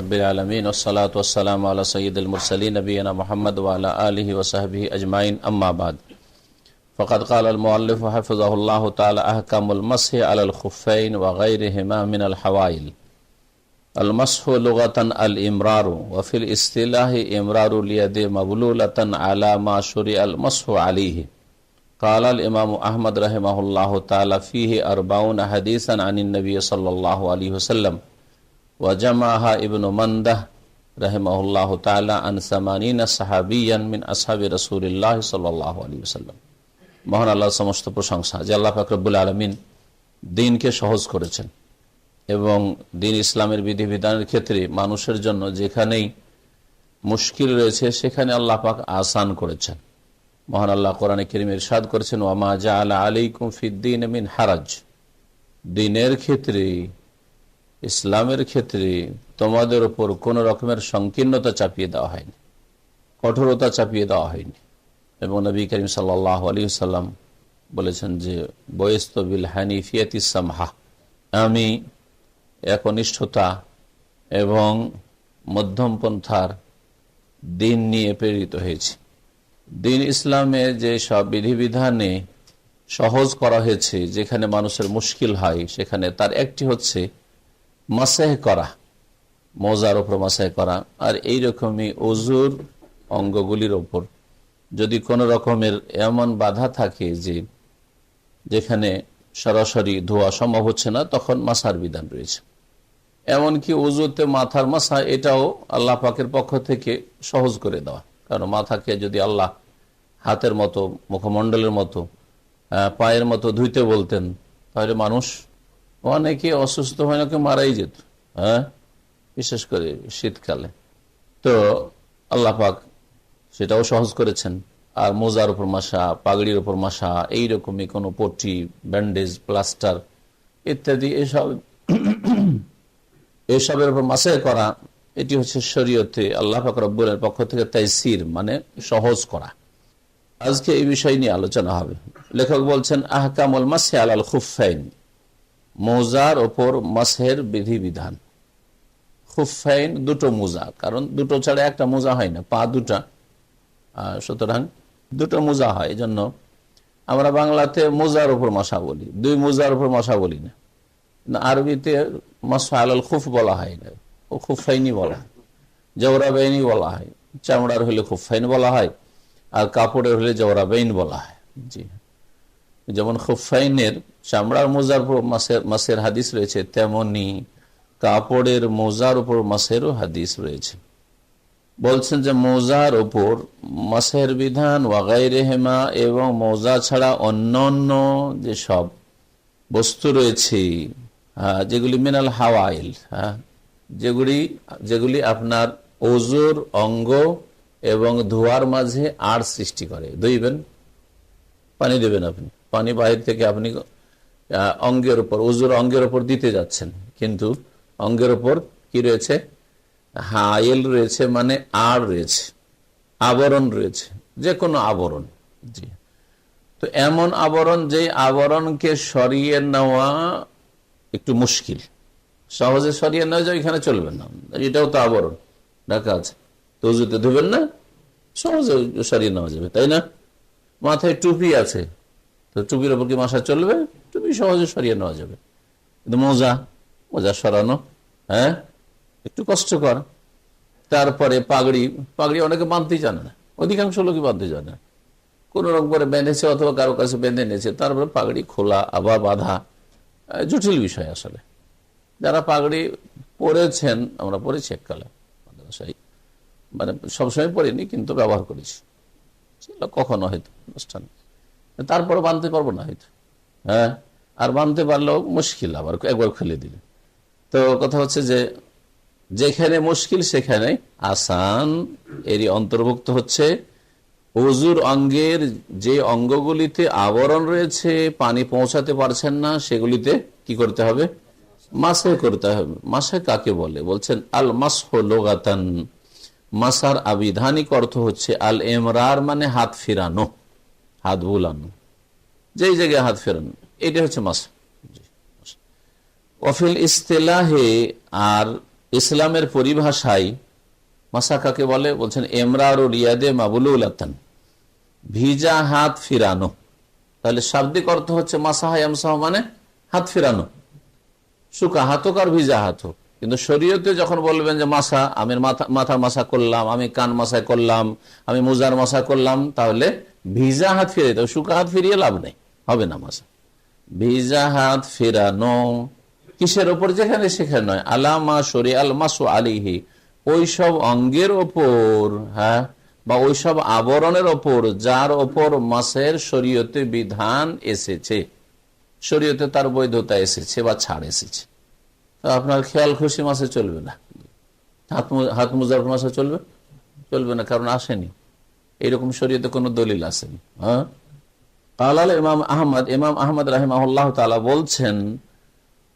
रब्बिल आलमीन वस्सलातु वस्सलामु अला सय्यिदिल मुरसलीन नबीना मुहम्मद व अला आलिहि व सहबिहि अजमाइन अम्मा बाद फ़क़द क़ालल मुअल्लिफ़ हफ़िज़हुल्लाहु तआला अहकामुल मस्हि अलल खुफ़्फ़ैन व ग़ैरिहिमा मिनल हवाइल अल मस्हु लुग़तन अल इमरारु व फ़िल इस्तिलाहि इमरारु लियदि मग़लूलतन अला मा शुरिअल मस्हु अलैहि क़ालल इमाम अहमद रहिमहुल्लाहु तआला फ़ीहि अर्बाउन हदीसन अनिन नबी सल्लल्लाहु अलैहि वसल्लम व जमाहा इब्न मंदह रहिमहुल्लाहु तआला अन समानीना सहाबिय्यन मिन असहाबि रसूलिल्लाह सल्लल्लाहु अलैहि वसल्लम। মহান আল্লাহর সমস্ত প্রশংসা যে আল্লাহ পাক রব্বুল আলামিন দ্বীনকে সহজ করেছেন এবং দ্বীন ইসলামের বিধিবিধানের ক্ষেত্রে মানুষের জন্য যেখানেই মুশকিল রয়েছে সেখানে আল্লাহ পাক আসান করেছেন। মহান আল্লাহ কোরআনে কারীমে ইরশাদ করেছেন ওয়া মা জাআলা আলাইকুম ফিদ-দীন মিন হারাজ, দ্বীনের ক্ষেত্রে ইসলামের ক্ষেত্রে তোমাদের উপর কোন রকমের সংকীর্ণতা চাপিয়ে দেওয়া হয়নি, কঠোরতা চাপিয়ে দেওয়া হয়নি। এবং নবী করিম সাল্লাল্লাহু আলাইহি ওয়াসাল্লাম বলেছেন যে বয়স্ত বিল হানিফিয়াতিস সামহা, আমি একনিষ্ঠতা এবং মধ্যম পন্থার দ্বীন নিয়ে প্রেরিত হয়েছি। দ্বীন ইসলামে যে সব বিধিবিধানে সহজ করা হয়েছে, যেখানে মানুষের মুশকিল হয় সেখানে তার একটি হচ্ছে মাসাহ করা, মোজার উপর মাসাহ করা। আর এইরকমই ওযুর অঙ্গগুলির ওপর যদি কোনো রকমের এমন বাধা থাকে যে যেখানে সরাসরি ধোয়া সম্ভব হচ্ছে না, তখন মাসার বিধান রয়েছে। এমনকি ওযুতে মাথার মাসা, এটাও আল্লাহ পাকের পক্ষ থেকে সহজ করে দেওয়া। কারণ মাথাকে যদি আল্লাহ হাতের মতো, মুখমণ্ডলের মতো, পায়ের মতো ধুইতে বলতেন, তাহলে মানুষ অনেকে অসুস্থ হয় নাকি মারাই যেত, বিশেষ করে শীতকালে। তো আল্লাহ পাক সেটাও সহজ করেছেন। আর মোজার উপর মাসা, পাগড়ির উপর মাসা, এইরকমই কোনো পট্টি, ব্যান্ডেজ, প্লাস্টার ইত্যাদি এসবের উপর মাসাহ করা, এটি হচ্ছে শরীয়তে আল্লাহ পাক রব্বুলের পক্ষ থেকে তাইসির, মানে সহজ করা। আজকে এই বিষয় নিয়ে আলোচনা হবে। লেখক বলছেন আহকামুল মাসহি আলাল খুফাইন, মোজার ওপর মাসহের বিধিবিধান। খুফাইন দুটো মোজা, কারণ দুটো ছাড়া একটা মোজা হয় না, পা দুটা, সুতরাং দুটো মোজা হয়। এই জন্য আমরা বাংলাতে মোজার উপর মাসা বলি, দুই মোজার উপর মাসা বলি না। আরবিতে মাসহ আলাল খুফ বলা হয় না, ও খুফাইনি বলা হয়, জওরাবাইনি বলা হয়। চামড়ার হলে খুফাইন বলা হয়, আর কাপড়ের হলে জওরাবাইন বলা হয়। জি, যেমন খুফাইনের চামড়ার মোজার উপর মাসের হাদিস রয়েছে, তেমনি কাপড়ের মোজার উপর মাসেরও হাদিস রয়েছে। বলছেন যে মোজার উপর মাসহের বিধান ওয়া গায়রিহিমা, এবং মোজা ছাড়া অন্যান্য যে সব বস্তু রয়েছে, যেগুলি মিনাল হাওয়াইল, যেগুলি আপনার ওযুর অঙ্গ এবং ধোয়ার মাঝে আড় সৃষ্টি করে। ধুইবেন, পানি দেবেন, আপনি পানি বাহির থেকে আপনি অঙ্গের উপর, ওযুর অঙ্গের উপর দিতে যাচ্ছেন, কিন্তু অঙ্গের উপর কি রয়েছে? হাইল রয়েছে, মানে আড় রয়েছে, আবরণ রয়েছে, যে কোনো আবরণ। জি, তো এমন আবরণ, যে আবরণকে সরিয়ে নেওয়া একটু মুশকিল, সহজে সরিয়ে নেওয়া যায়, এখানে চলবে না, এটাও তো আবরণ ঢাকা আছে, তো ওযুতে ধুবেন না, সহজে সরিয়ে নেওয়া যাবে, তাই না? মাথায় টুপি আছে, তো টুপির ওপর কি মাসা চলবে? টুপি সহজে সরিয়ে নেওয়া যাবে, কিন্তু মোজা সরানো একটু কষ্টকর। তারপরে পাগড়ি অনেকে বাঁধতেই জানে না, অধিকাংশ লোকই বাঁধতে জানে না, কোন রকম করে বেঁধেছে অথবা কারো কাছে বেঁধে নিয়েছে, তারপরে পাগড়ি খোলা আবার বাঁধা, জটিল বিষয় আসলে। যারা পাগড়ি পরেছেন, আমরা পরেছি এককালে মাদ্রাসায়, মানে সবসময় পরিনি, কিন্তু ব্যবহার করেছি, কখনো হয়তো অনুষ্ঠান, তারপরে বাঁধতে পারবো না হয়তো, আর বাঁধতে পারলেও মুশকিল, আবার একবার খুলে দিলে। তো কথা হচ্ছে যে যেখানে মুশকিল সেখানে আসান, এরই অন্তর্ভুক্ত হচ্ছে ওযুর অঙ্গের যে অঙ্গগুলিতে আবরণ রয়েছে, পানি পৌঁছাতে পারছেন না, সেগুলিতে কি করতে হবে? মাসহ করতে হবে। মাসহ কাকে বলে? বলছেন আল মাসহু লুগাতান, মাসার আবিধানিক অর্থ হচ্ছে আল ইমরার, মানে হাত ফিরানো, হাত বুলানো, যেই জায়গায় হাত ফেরানো, এটা হচ্ছে মাসহ। ওয়াফিল ইস্তিলাহে, আর ইসলামের পরিভাষায় মাসা কাকে বলে? বলছেন এমরারু রিয়াদে মাবলুলাতান, ভিজা হাত ফিরানো। তাহলে শাব্দিক অর্থ হচ্ছে মাসাহা ইয়ামসাহু মানে হাত ফিরানো, শুকা হাত হোক আর ভিজা হাত হোক। কিন্তু শরীয়তে যখন বলবেন যে মাসা, আমি মাথার মাসা করলাম, আমি কান মাসা করলাম, আমি মুজার মাসা করলাম, তাহলে ভিজা হাত ফিরিয়ে দেবো, শুকা হাত ফিরিয়ে লাভ নেই, হবে না মাসা। ভিজা হাত ফেরানো কিসের ওপর? যেখানে সেখানে নয়। আলামা শরী আল মাসু আলিহি, ওইসব অঙ্গের ওপর, হ্যাঁ, বা ওইসব আবরণের ওপর যার ওপর মাসের শরীয়তে বিধান এসেছে, শরীয়তে তার বৈধতা এসেছে বা ছাড় এসেছে। আপনার খেয়াল খুশি মাসে চলবে না, হাত মুজার মাসে চলবে চলবে না, কারণ আসেনি, এইরকম শরীয়তে কোনো দলিল আসেনি। হ্যাঁ, ইমাম আহমদ রাহিমাহুল্লাহ তাআলা বলছেন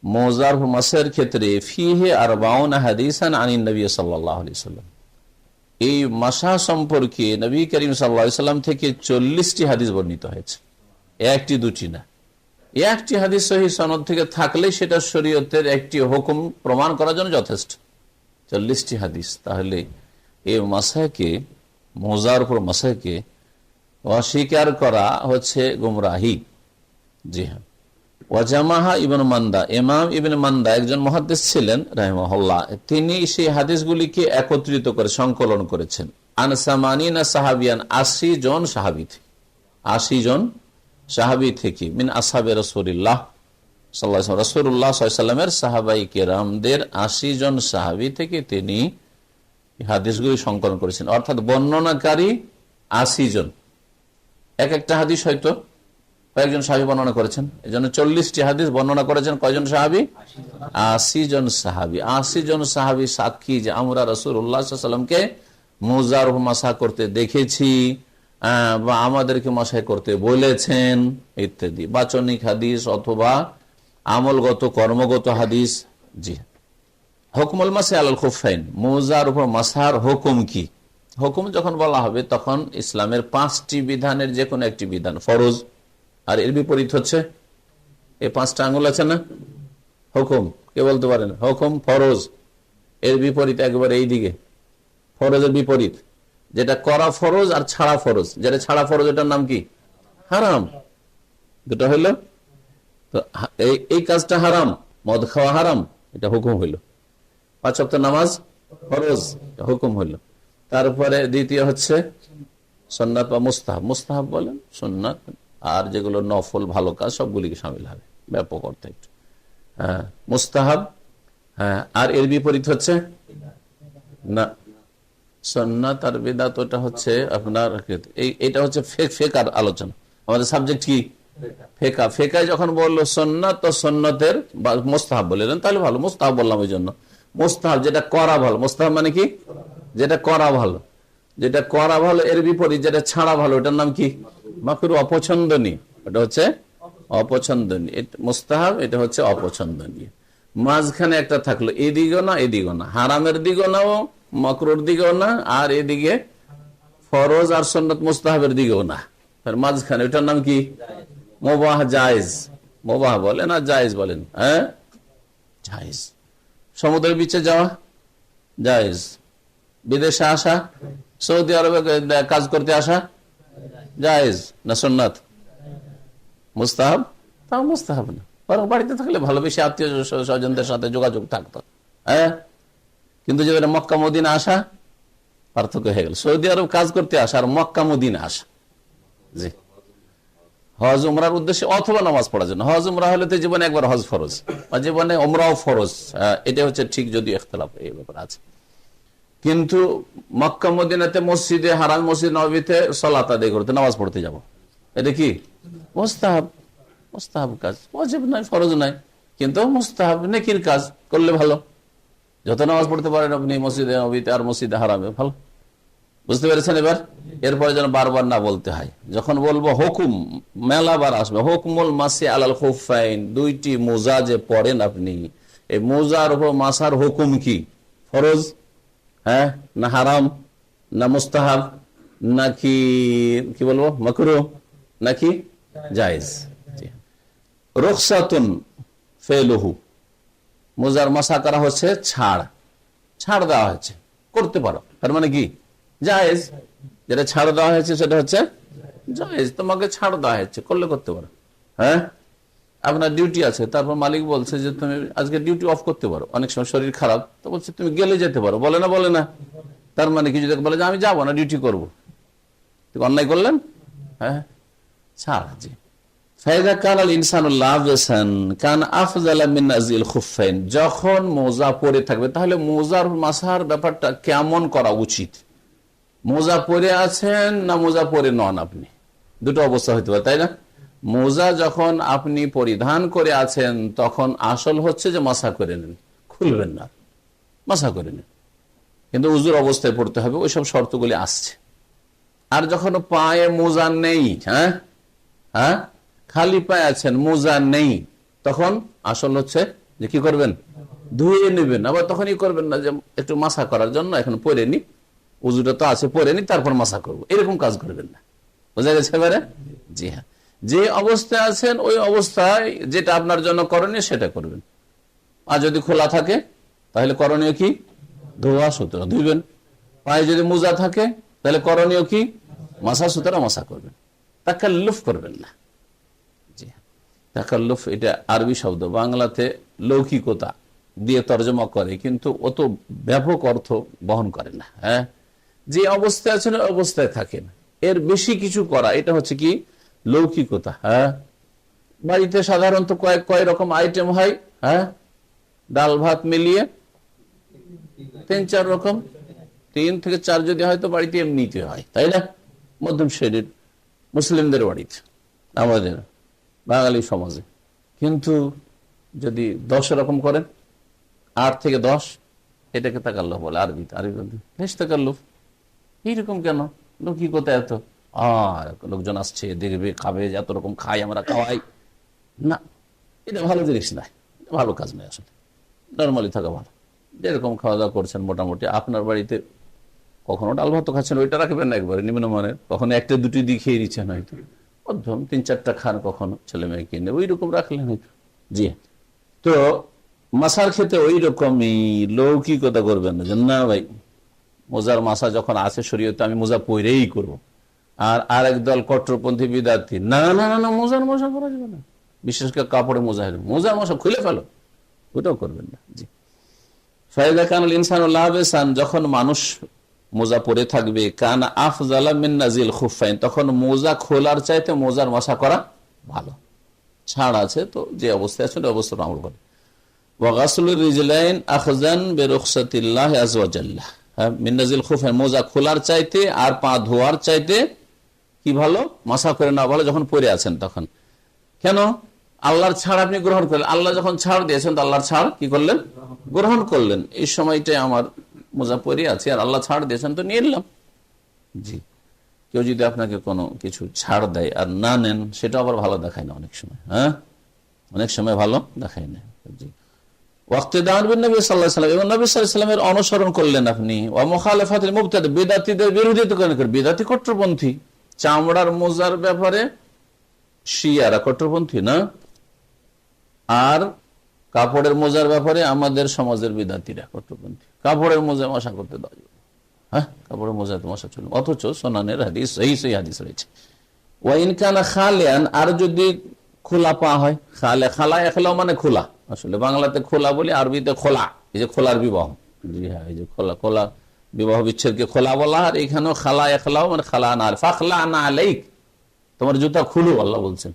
মোজার মাসের ক্ষেত্রে ফিহে আরবাউনা হাদিসান আনিন নবী সাল্লাল্লাহু আলাইহি ওয়াসাল্লাম, এই মাসা সম্পর্কে নবী করিম সাল্লাল্লাহু আলাইহি ওয়াসাল্লাম থেকে 40টি হাদিস বর্ণিত হয়েছে, একটি দুটি না। একটি হাদিস সহিহ সনদ থেকে থাকলে সেটা শরীয়তের একটি হুকুম প্রমাণ করার জন্য যথেষ্ট। 40টি হাদিস, তাহলে এই মাসাকে, মোজার উপর মাসাকে অস্বীকার করা হচ্ছে গুমরাহি। জি হ্যাঁ। ওয়াজামাহা ইবনে মান্দা, ইমাম ইবনে মান্দা একজন মুহাদ্দিস ছিলেন রাহিমাহুল্লাহ, তিনি সেই হাদিসগুলিকে একত্রিত করে সংকলন করেছেন। আন সামানিনা সাহাবিয়ান, 80 জন সাহাবী, 80 জন সাহাবী থেকে, মিন আসহাবে রাসূলুল্লাহ সাল্লাল্লাহু আলাইহি ওয়াসাল্লাম, রাসূলুল্লাহ সাল্লাল্লাহু আলাইহি ওয়াসাল্লামের সাহাবায়ে কেরামদের 80 জন সাহাবী থেকে তিনি হাদিসগুলি সংকলন করেছেন। অর্থাৎ বর্ণনাকারী 80 জন, এক একটা হাদিস হয়তো কয়েকজন সাহাবী বর্ণনা করেছেন, এই জন্য 40টি হাদিস বর্ণনা করেছেন কয়জন সাহাবী? 80 জন সাহাবী। 80 জন সাহাবী সাক্ষী যে আমরা রাসূলুল্লাহ সাল্লাল্লাহু আলাইহি ওয়াসাল্লামকে মুজার মাসা করতে দেখেছি, বা আমাদেরকে মাসাই করতে বলেছেন, ইত্যাদি বাচনিক হাদিস অথবা আমলগত কর্মগত হাদিস। জি, হুকমুল মাসি আলাল খুফাইন, মুজার উপর মাসার হুকুম কি? হুকুম যখন বলা হবে তখন ইসলামের 5টি বিধানের যে কোনো একটি বিধান ফরজ, আর এর বিপরীত হচ্ছে এই 5টা আঙ্গুল আছে না, হুকুম, কে বলতে পারেন? হুকুম ফরজ, এর বিপরীত একবার এই দিকে, ফরজের বিপরীত, যেটা করা ফরজ আর ছাড়া ফরজ, যেটা ছাড়া ফরজ এটার নাম কি? হারাম। দুটো হইল তো, এই কাজটা হারাম, মদ খাওয়া হারাম, এটা হুকুম হইল। 5 ওয়াক্ত নামাজ ফরজ, হুকুম হইল। তারপরে দ্বিতীয় হচ্ছে সুন্নাত বা মুস্তাহাব, মুস্তাহাব বলেন সুন্নাত, আর যেগুলো নফল ভালো কাজ সবগুলিকে শামিল হবে, ব্যাপক অর্থে একটু। হ্যাঁ, মুস্তাহাব। হ্যাঁ, আর এর বিপরীত হচ্ছে না, সুন্নাত আর বিদআত, ওটা হচ্ছে আপনার, এটা হচ্ছে ফিকহের আলোচনা। আমাদের সাবজেক্ট কি? ফিকহ। ফিকহে যখন বললো সুন্নাত তো সুন্নতের মুস্তাহাব বললেন, তাহলে ভালো, মুস্তাহাব বললাম ওই জন্য। মুস্তাহাব যেটা করা ভালো, মুস্তাহাব মানে কি? যেটা করা ভালো, যেটা করা ভালো। এর বিপরীত যেটা ছাড়া ভালো, এটার নাম কি? মাকরুহ, অপছন্দনীয়। এটা হচ্ছে অপছন্দনীয়, মুস্তাহাব, এটা হচ্ছে অপছন্দনীয়। মাঝখানে একটা থাকলো, এদিকেও না এদিকেও না, হারামের দিকেও না, মাকরুহর দিকেও না, আর এদিকে ফরজ আর সুন্নাত মুস্তাহাবের দিকেও না, মাঝখানে, এটার নাম কি? মুবাহ, জায়েজ। মুবাহ বলেন আর জায়েজ বলেন। হ্যাঁ, জায়েজ। সমুদ্রের বিচে যাওয়া জায়েজ, বিদেশে আসা, সৌদি আরবে কাজ করতে আসা জায়েজ না সুন্নাত? মুস্তাহাব? তাও মুস্তাহাব না, বরং বাড়িতে থাকলে ভালো, বেশি আত্মীয় স্বজনদের সাথে যোগাযোগ থাকতো। হ্যাঁ, কিন্তু যে মক্কা মদিনা আসা, পার্থক্য হয়ে গেল। সৌদি আরব কাজ করতে আসা আর মক্কা মদিনা আসা। জি, হজ উমরার উদ্দেশ্যে অথবা নামাজ পড়ার জন্য। হজ উমরা হলে তো জীবনে একবার হজ ফরজ, আর জীবনে উমরাও ফরজ, এটা হচ্ছে ঠিক, যদি ইখতিলাফ এই ব্যাপার আছে। কিন্তু মক্কা মদিনাতে মসজিদে হারাম, মসজিদ নববীতে সালাত আদায় করতে, নামাজ পড়তে যাব, এটা কি? মুস্তাহাব। মুস্তাহাব কাজ, ওয়াজিব নাই, ফরজ নাই, কিন্তু মুস্তাহাব, নেকির কাজ করলে ভালো। যত নামাজ পড়তে পারেন আপনি মসজিদে নববীতে আর মসজিদে হারামে, ভালো। বুঝতে পেরেছেন? এবার এরপরে যেন বারবার না বলতে হয়। যখন বলবো হুকুম, মেলাবার আসবে, হুকমুল মাসি আলাল খুফাইন, 2টি মোজা যে পড়েন আপনি, এই মোজার উপর মাসার হুকুম কি? ফরজ, হ্যাঁ, না হারাম, না মুস্তাহাব, নাকি কি বলবো মাকরুহ, নাকি জায়েজ? রুখসাতুন ফেলুহু, মোজার মাসা করা হচ্ছে ছাড়, ছাড় দেওয়া হয়েছে, করতে পারো, তার মানে কি জায়েজ। যেটা ছাড় দেওয়া হয়েছে সেটা হচ্ছে জায়েজ, তোমাকে ছাড় দেওয়া হয়েছে, করলে করতে পারো। হ্যাঁ, আপনার ডিউটি আছে, তারপর মালিক বলছে যে তুমি আজকে ডিউটি অফ করতে পারো, অনেক সময় শরীর খারাপ, তো বলছে তুমি গেলে যেতে পারো, বলে না? বলে না? তার মানে কি, যদি বলে যে আমি যাবো না, ডিউটি করবো, তুমি অন্যায় করলেন। হ্যাঁ, ছাড়। জি, যখন মোজা পরে থাকবে, তাহলে মোজার মাসার ব্যাপারটা কেমন করা উচিত? মোজা পরে আছেন না মোজা পরে নন, আপনি দুটো অবস্থা হইতে পারে, তাই না? মোজা যখন আপনি পরিধান করে আছেন তখন আসল হচ্ছে যে মাসা করে নেন, খুলবেন না, মাসা করে নেন, কিন্তু উজুর অবস্থায় পড়তে হবে, ওইসব শর্তগুলি আসছে। আর যখন পায়ে মোজা নেই, হ্যাঁ হ্যাঁ, খালি পায়ে আছেন, মোজা নেই, তখন আসল হচ্ছে যে কি করবেন? ধুয়ে নেবেন। আবার তখনই করবেন না যে একটু মাসা করার জন্য এখন পরে নি, উজুটা তো আছে, পরে নি, তারপর মাসা করবো, এরকম কাজ করবেন না। বোঝা গেছে এবারে? জি হ্যাঁ, যে অবস্থায় আছেন ওই অবস্থায় যেটা আপনার জন্য করণীয় সেটা করবেন। আর যদি খোলা থাকে তাহলে করণীয় কি? ধোয়া, সুতরাং ধুইবেন। পায়ে যদি মোজা থাকে তাহলে করণীয় কি? মাসা, সুতরাং মাসা করবেন, তাকাল্লুফ করবেন না। জি, তাকাল্লুফ এটা আরবি শব্দ, বাংলাতে লৌকিকতা দিয়ে তর্জমা করে, কিন্তু অত ব্যাপক অর্থ বহন করে না। হ্যাঁ, যে অবস্থায় আছেন ওই অবস্থায় থাকেন, এর বেশি কিছু করা এটা হচ্ছে কি? লৌকিকতা। হ্যাঁ, বাড়িতে সাধারণত কয় রকম আইটেম হয়? হ্যাঁ, ডাল ভাত মিলিয়ে 3-4 রকম, 3 থেকে 4 যদি হয় তো বাড়িতে এমনিতে হয়, তাই না? মধ্যম শ্রেণীর মুসলিমদের বাড়িতে, আমাদের বাঙালি সমাজে। কিন্তু যদি 10 রকম করেন, 8 থেকে 10, এটাকে তাকাল্লুফ বলে আরবিতে। আরবি বেশ তাকাল্লুফ, এইরকম কেন? লৌকিকতা এত, আর লোকজন আসছে, দেখবে, খাবে, যত রকম খাই আমরা, খাওয়াই না, এটা ভালো জিনিস না, ভালো কাজ নয় আসলে। নর্মালি থাকা ভালো, যেরকম খাওয়া দাওয়া করছেন মোটামুটি। আপনার বাড়িতে কখনো ডাল ভাত খাচ্ছেন, ওইটা রাখবেন না একবারে নিম্নমানের, কখনো 1-2টি দিয়ে খেয়ে নিচ্ছেন, হয়তো মধ্যম 3-4টা খান কখনো ছেলে মেয়ে কিনে, ওই রকম রাখলেন হয়তো। জি, তো মাসার ক্ষেত্রে ওই রকমই লৌকিকতা করবেন না, যে না ভাই মোজার মাসা যখন আছে শরীয়তে আমি মোজা পরেই করব। আর আরেক দল কট্টরপন্থী বিদ্যার্থী, না না না, মোজার মশা করা যাবে না, বিশেষ করে কাপড়ে মোজা, মোজার মশা খুলে ফেলো, ওটাও করবেন না। জি, ফায়দা কানুল ইনসানুল্লাহ বেসান, যখন মানুষ মোজা পরে থাকবে, কানা আফজালা মিন নাজিল খুফাইন, তখন মোজা খোলার চাইতে মোজার মশা করা ভালো। ছাড় আছে তো যে অবস্থায় আছে ওই অবস্থায় আমল করে। ওয়া গাসলুর রিজলাইন আখজান বিরুখসাতিল্লাহ আযza ওয়া জাল্লা, মিন নাজিল খুফাইন, মোজা খোলার চাইতে আর পা ধোয়ার চাইতে কি ভালো? মশা করে না ভালো যখন পরে আছেন তখন। কেন? আল্লাহর ছাড় আপনি গ্রহণ করলেন, আল্লাহ যখন ছাড় দিয়েছেন তো আল্লাহর ছাড় কি করলেন? গ্রহণ করলেন। এই সময়টাই আমার মোজা পরে আছে আর আল্লাহ ছাড় দিয়েছেন তো নিয়ে নিলাম। জি, কেউ যদি আপনাকে কোনো কিছু ছাড় দেয় আর না নেন, সেটা আবার ভালো দেখায় না অনেক সময়। হ্যাঁ, অনেক সময় ভালো দেখায় না। জি, অনুসরণ করলেন আপনি। বেদাতীদের বিরোধিতা করেন, বেদাতি কট্টরপন্থী। চামড়ার মোজার ব্যাপারে শিয়ারা কট্টরপন্থী না, আর কাপড়ের মোজার ব্যাপারে আমাদের সমাজের বিদাতিরা কট্টরপন্থী। কাপড়ের মোজা মশা করতে দেওয়া যাবে, হ্যাঁ, কাপড়ের মোজা তো মশা চলবে, অথচ সোনানের হাদিস সেই হাদিস রয়েছে। ওয়াইন কানা খালিয়ান, আর যদি খোলা পা হয়, খালা এখলাও মানে খোলা, আসলে বাংলাতে খোলা বলি, আরবিতে খোলা, এই যে খোলার বিবাহ। জি হ্যাঁ, এই যে খোলা বিবাহ বিচ্ছেদকে খোলা বলা, আর এইখানেও খালা এখলাও মানে খালা না, ফাখলা না আলাইক, তোমার জুতা খুলো, আল্লাহ বলছেন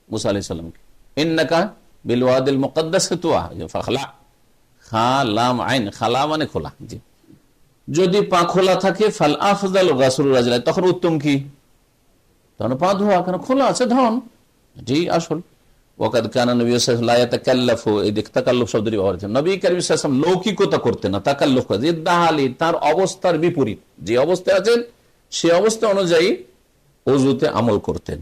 মুসা আলাইহিস সালামকে, ইন্নাকা বিল ওয়াদিল মুকদ্দাস তুয়া, ফাখলা, খালাম আইন, খালা মানে খোলা। জি, যদি পা খোলা থাকে ফাল আফজাল গাসলুর রাজলাই, তখন উত্তম কি? তখন পা ধোয়া, কেন খোলা আছে, ধন, এটি আসল। ওয়াকাদ কানা নবী সাল্লাল্লাহু আলাইহি ওয়াসাল্লাম লা ইয়াতাকাল্লাফু, এই দিক তাকাল্লুফ শব্দটি ব্যবহার করেছেন। নবী কারীম সাল্লাল্লাহু আলাইহি ওয়াসাল্লাম লৌকিকতা করতেন না, তাকাল্লুফ করে, ইদ্দাহালি, তার অবস্থার বিপরীত, যে অবস্থায় আছেন সে অবস্থা অনুযায়ী ওযুতে আমল করতেন।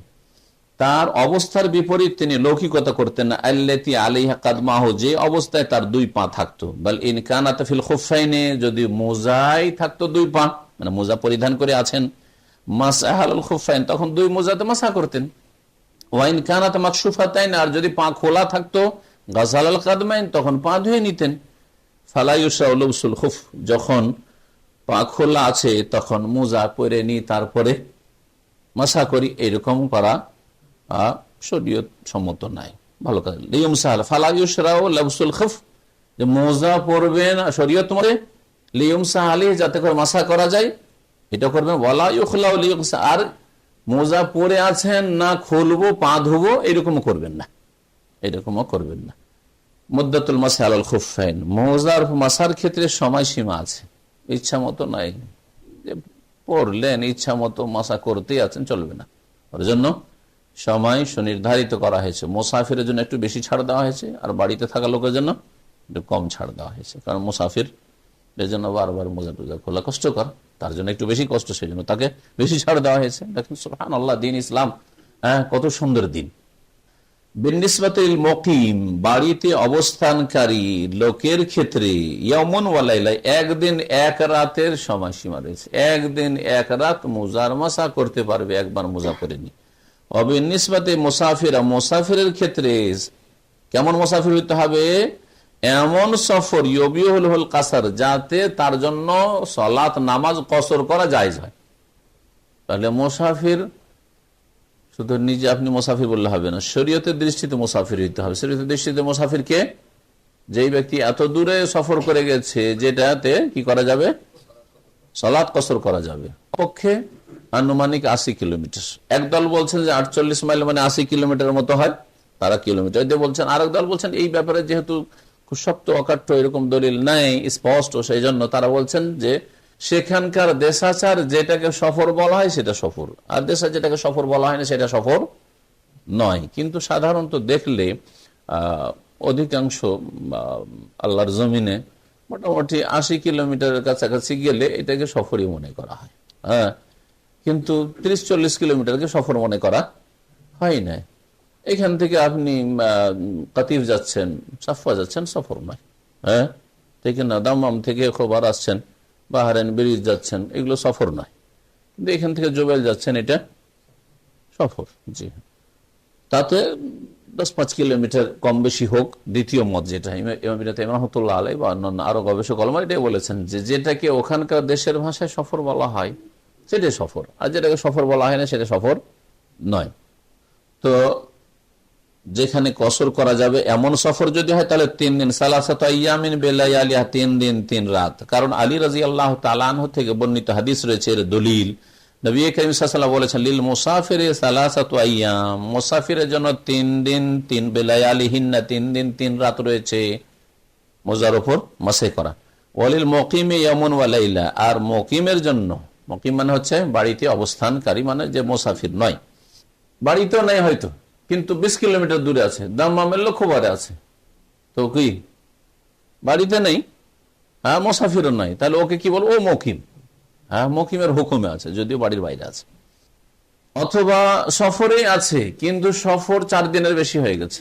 তার অবস্থার বিপরীত তিনি লৌকিকতা করতেন না। আল্লাতি আলাইহা কাদমাহু, যে অবস্থায় তার 2 পা থাকতো। বাল ইন কানাত ফিল খুফাইনে, যদি মোজাই থাকতো 2 পা, মানে মোজা পরিধান করে আছেন, মাসআহাল খুফাইন, তখন 2 মোজাতে মাসা করতেন। ওয়াইন কানাত মাকশুফাতাইন, আর যদি পা খোলা থাকতো, গাসালাল কাদমাইন, তখন পা ধুয়ে নিতেন। ফালা ইউশরাউ লুবসুল খুফ, যখন পা খোলা আছে তখন মোজা পরে নি তারপরে মাসা করি, এরকম করা শরীয়ত সম্মত নাই। ভালো কাজ। লিয়ুমসাহ ফালা ইউশরাউ লুবসুল খুফ, যে মোজা পরবেন শরীয়ত মতে, লিয়ুমসাহ আলাইহি, যাতে করে মাসা করা যায়, এটা করবেন। ওয়ালা ইউখলাউ লিয়ুমসাহ, আর মোজা পরে আছেন না খুলবো পা ধুবো এরকমও করবেন না, এরকমও করবেন না। মুদ্দাতুল মাসহি আলাল খুফাইন, মোজার মাসার ক্ষেত্রে সময়সীমা আছে, ইচ্ছা মতো নাই যে পড়লেন ইচ্ছা মতো মাসা করতেই আছেন, চলবে না। ওর জন্য সময় সুনির্ধারিত করা হয়েছে। মুসাফিরের জন্য একটু বেশি ছাড় দেওয়া হয়েছে, আর বাড়িতে থাকা লোকের জন্য একটু কম ছাড় দেওয়া হয়েছে, কারণ মুসাফির এর জন্য বারবার মোজা টোজা খোলা কষ্টকর, তার জন্য একটু বেশি কষ্ট, সেই জন্য তাকে বেশি ছাড় দেওয়া হয়েছে। দেখেন সুবহানাল্লাহ, দিন ইসলাম কত সুন্দর দিন। বিনিসবাতিল মুকিম, বাড়িতে অবস্থানকারী লোকের ক্ষেত্রে ইয়ামুন ওয়া লাইলা, একদিন এক রাতের সময়সীমা রয়েছে। একদিন এক রাত মোজার মাসা করতে পারবে একবার মোজা পরেনি। অবিনিসবাতে মুসাফিরা, মুসাফিরের ক্ষেত্রে কেমন মুসাফির হইতে হবে? এমন সফর ইয়বিহুল কাসার, যাতে তার জন্য সালাত নামাজ কসর করা জায়েজ হয়। তাহলে মুসাফির শুধু নিজে আপনি মুসাফির বললে হবে না, শরীয়তের দৃষ্টিতে মুসাফির হইতে হবে। শরীয়তের দৃষ্টিতে মুসাফিরকে, যেই ব্যক্তি এত দূরে সফর করে গেছে যেটাতে কি করা যাবে, সালাত কসর করা যাবে, পক্ষে আনুমানিক 80 কিলোমিটার। একদল বলছেন যে 48 মাইল মানে 80 কিলোমিটারের মতো হয়, তারা কিলোমিটার দিয়ে বলছেন। আরেক দল বলছেন এই ব্যাপারে যেহেতু খুব শক্ত অকাট্য এরকম দলিল নাই স্পষ্ট, সেই জন্য তারা বলছেন যে সেখানকার দেশাচার যেটাকে সফর বলা হয় সেটা সফর, আর দেশাচার যেটাকে সফর বলা হয় না সেটা সফর নয়। কিন্তু সাধারণত দেখলে অধিকাংশ আল্লাহর জমিনে মোটামুটি 80 কিলোমিটারের কাছাকাছি গেলে এটাকে সফরই মনে করা হয়। হ্যাঁ, কিন্তু 30-40 কিলোমিটারকে সফর মনে করা হয় না। এখান থেকে আপনি কাতিফ যাচ্ছেন, সাফা যাচ্ছেন, সফর নয়। হ্যাঁ, ঠিক না? দাম্মাম থেকে খোবার আসছেন, বাহরাইন ব্রিজ যাচ্ছেন, এগুলো সফর নয়। কিন্তু এখান থেকে জোবেল যাচ্ছেন, এটা সফর। জি, তাতে 10-5 কিলোমিটার কম বেশি হোক, দ্বিতীয় মত যেটা রহমতুল্লাহ আলাই বা অন্যান্য আরো গবেষক আলেমরা এটাই বলেছেন যে যেটাকে ওখানকার দেশের ভাষায় সফর বলা হয় সেটাই সফর, আর যেটাকে সফর বলা হয় না সেটা সফর নয়। তো যেখানে কসর করা যাবে এমন সফর যদি হয় তাহলে 3 দিন, সালাসাতু আইয়ামিন বিলায়ালিহা, 3 দিন 3 রাত। কারণ আলী রাদিয়াল্লাহু তাআলা আনহু থেকে বর্ণিত হাদিস রয়েছে এর দলিল। নবী করিম সাল্লাল্লাহু আলাইহি ওয়াসাল্লাম বলেছেন লিল মুসাফিরি সালাসাতু আইয়াম, মুসাফিরের জন্য 3 দিন 3 বিলায়ালিহিন্না, 3 দিন 3 রাত রয়েছে মোজার উপর মাসে করা। ওয়ালিল মুকিমি ইয়ামুন ওয়া লাইলা, আর মুকিমের জন্য, মুকিম মানে হচ্ছে বাড়িতে অবস্থানকারী, মানে যে মুসাফির নয়, বাড়িতেও নেই হয়তো কিন্তু 20 কিলোমিটার দূরে আছে, দাম্মামের লক্ষ্যবারে আছে, তো কি বাড়িতে নেই, হ্যাঁ মুসাফিরও নাই, তাহলে ওকে কি বলবো? ও মুকিম। হ্যাঁ, মুকিমের হুকুমে আছে, যদিও বাড়ির বাইরে আছে। অথবা সফরে আছে কিন্তু সফর 4 দিনের বেশি হয়ে গেছে,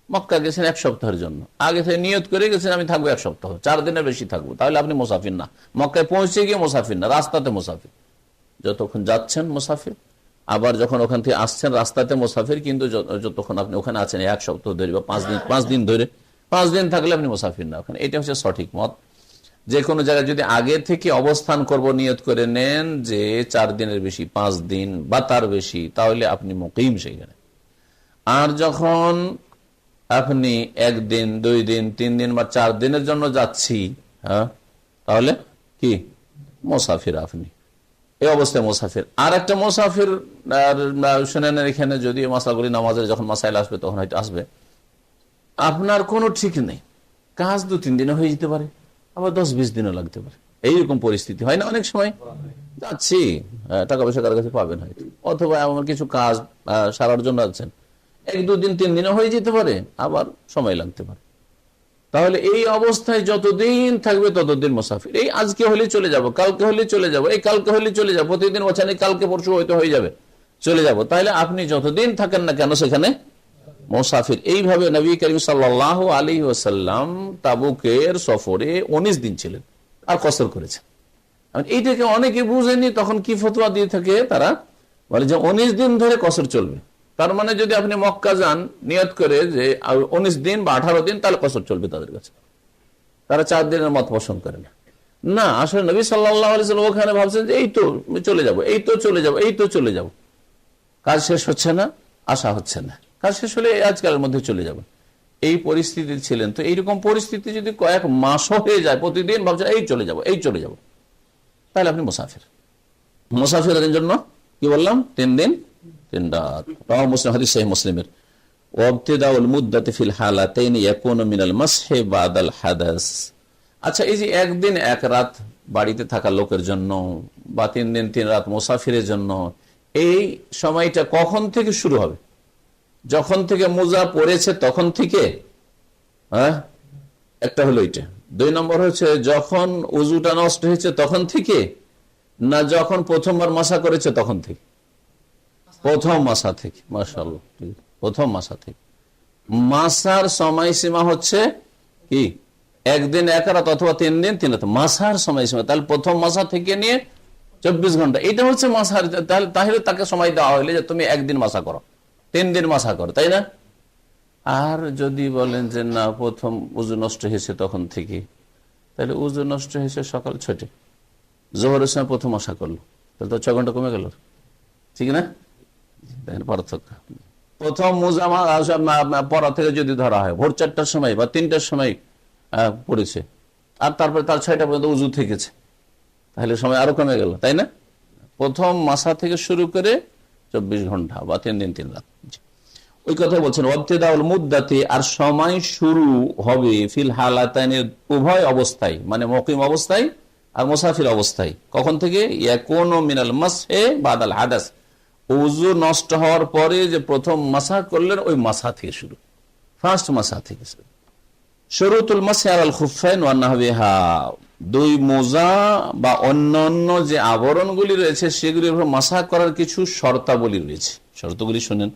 মক্কা গেছেন 1 সপ্তাহের জন্য, আগে থেকে নিয়ত করে গেছেন আমি থাকবো 1 সপ্তাহ, 4 দিনের বেশি থাকবো, তাহলে আপনি মুসাফির না। মক্কায় পৌঁছে গিয়ে মুসাফির না, রাস্তাতে মুসাফির। যতক্ষণ যাচ্ছেন মুসাফির, আবার যখন ওখান থেকে আসছেন রাস্তাতে মুসাফির, কিন্তু যতক্ষণ আপনি ওখানে আছেন 1 সপ্তাহ ধরে বা 5 দিন ধরে, 5 দিন থাকলে আপনি মুসাফির না ওখানে। এটা হচ্ছে সঠিক মত। যে কোনো জায়গায় যদি আগে থেকে অবস্থান করব নিয়ত করে নেন যে 4 দিনের বেশি, 5 দিন বা তার বেশি, তাহলে আপনি মুকিম সেইখানে। আর যখন আপনি 1 দিন 2 দিন 3 দিন বা 4 দিনের জন্য যাচ্ছি, হ্যাঁ, তাহলে কি মুসাফির আপনি, এই অবস্থায় মুসাফির। আর একটা মুসাফির শুনেন এখানে, যদি মাসাগুলি নামাজের যখন মাসাইল আসবে তখন হয়তো আসবে, আপনার কোনো ঠিক নেই, কাজ 2-3 দিনে হয়ে যেতে পারে, আবার 10-20 দিনও লাগতে পারে, এইরকম পরিস্থিতি হয় না অনেক সময়? যাচ্ছি, টাকা পয়সা কার কাছে পাবেন হয়তো, অথবা এমন কিছু কাজ সারার জন্য আছেন, 1-2 দিন 3 দিনও হয়ে যেতে পারে, আবার সময় লাগতে পারে। তাহলে এই অবস্থায় যতদিন থাকবে ততদিন মুসাফির। এই আজকে হলে চলে যাব, কালকে হলে চলে যাব, এই কালকে হলে চলে যাব, প্রতিদিন বলছেন কালকে পরশু হয়তো হয়ে যাবে, চলে যাব, তাহলে আপনি যতদিন থাকেন না কেন সেখানে মুসাফির। এইভাবে নবী করিম সাল্লাল্লাহু আলাইহি ওয়াসাল্লাম তাবুকের সফরে 19 দিন ছিলেন আর কসর করেছেন। এইটাকে অনেকে বুঝেনি, তখন কি ফতোয়া দিয়ে থাকে তারা, বলে যে 19 দিন ধরে কসর চলবে। তার মানে যদি আপনি মক্কা যান নিয়ত করে যে 19 দিন বা 18 দিন, তাহলে কসর চলবে তাদের কাছে। তারা 4 দিনের মত পোষণ করে না। না, আসলে নবী সাল্লাল্লাহু আলাইহি ওয়াসাল্লাম ওখানে ভাবছেন যে এই তো চলে যাব, এই তো চলে যাব, এই তো চলে যাব। কাজ শেষ হচ্ছে না, আশা হচ্ছে না, কাজ শেষ হলে আজকালের মধ্যে চলে যাব, এই পরিস্থিতি ছিলেন। তো এইরকম পরিস্থিতি যদি কয়েক মাসও হয়ে যায়, প্রতিদিন ভাবছেন এই চলে যাব, এই চলে যাব, তাহলে আপনি মুসাফির। মুসাফিরের জন্য কি বললাম? 3 দিন 3 রাত। রাওয়াহু মুসলিম, হাদিস সহিহ মুসলিমের। ওয়াবতিদাউল মুদ্দাতি ফিল হালাতাইন ইয়াকুনু মিনাল মাসহি বাদাল হাদাস। আচ্ছা, এই যে 1 দিন 1 রাত বাড়িতে থাকা লোকের জন্য বা 3 দিন 3 রাত মুসাফিরের জন্য, এই সময়টা কখন থেকে শুরু হবে? যখন থেকে মোজা পড়েছে তখন থেকে? হ্যাঁ, একটা হলো এটা। 2 নম্বর হচ্ছে যখন উজুটা নষ্ট হয়েছে তখন থেকে, না যখন প্রথমবার মাসা করেছে তখন থেকে? প্রথম মাসা থেকে। মাশাআল্লাহ, প্রথম মাসা থেকে। মাসার সময়সীমা হচ্ছে কি? 1 দিন 1 রাত অথবা 3 দিন 3 রাত মাসার সময়সীমা। তাহলে প্রথম মাসা থেকে নিয়ে 24 ঘন্টা, এটা হচ্ছে মাসার। তাহলে তাকে সময় দেওয়া হইলে যে তুমি 1 দিন মাসা করো, 3 দিন মাসা করো, তাই না? আর যদি বলেন যে না, প্রথম উজু নষ্ট হয়েছে তখন থেকে, তাহলে উজু নষ্ট হয়েছে সকাল 6টে, জোহরের সময় প্রথম মাসা করলো, তাহলে তো 6 ঘন্টা কমে গেল, ঠিক না? দেখেন পার্থক্য। প্রথম মোজা পড়া থেকে যদি ধরা হয় ভোর 4টার সময় বা 3টার সময় পড়েছে, আর তারপরে তার 6টা পর্যন্ত উজু থেকেছে, তাহলে সময় আরো কমে গেল, তাই না? প্রথম মাসা থেকে শুরু করে 24 ঘন্টা বা 3 দিন 3 রাত, ওই কথা বলছেন। ওয়াবতিদাউল মুদ্দাতি, আর সময় শুরু হবে ফিল হালাতাইনের উভয় অবস্থায়, মানে মুকিম অবস্থায় আর মুসাফির অবস্থায়। কখন থেকে? ইয়াকুনু মিনাল মাসহি বাদাল হাদাস, উযু নষ্ট হওয়ার পরে যে প্রথম মাসা করলেন ওই মাসা থেকে শুরু, ফার্স্ট মাসা থেকে শুরু। শুরুতুল মাসহি আলাল খুফাইন ওয়া নাহবিহা, 2 মোজা বা অন্যান্য যে আবরণগুলি রয়েছে সেগুলির উপর মাসা করার কিছু শর্তাবলী রয়েছে। শর্তগুলি শুনেন।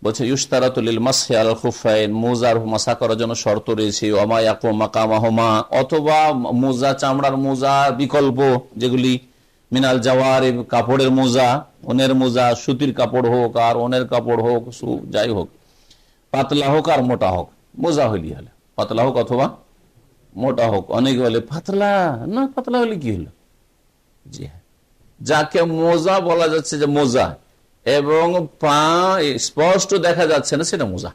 বলছে ইউশতারাতু লিল মাসহি আলাল খুফাইন, মোজার মাসা করার জন্য শর্ত রয়েছে। ওমা ইয়াকুম মাকামাহুমা, অথবা মোজা, চামড়ার মোজা বিকল্প যেগুলি, মিনাল জাওয়ারিব, কাপড়ের মোজা, ওনের মোজা, সুতির কাপড় হোক আর ওনের কাপড় হোক, যাই হোক, পাতলা হোক আর মোটা হোক, মোজা হইলি হলে, পাতলা হোক অথবা মোটা হোক। অনেকে বলে পাতলা না, পাতলা হলে কি হলো? জি হ্যাঁ, যাকে মোজা বলা যাচ্ছে যে মোজা এবং পা স্পষ্ট দেখা যাচ্ছে না, সেটা মোজা।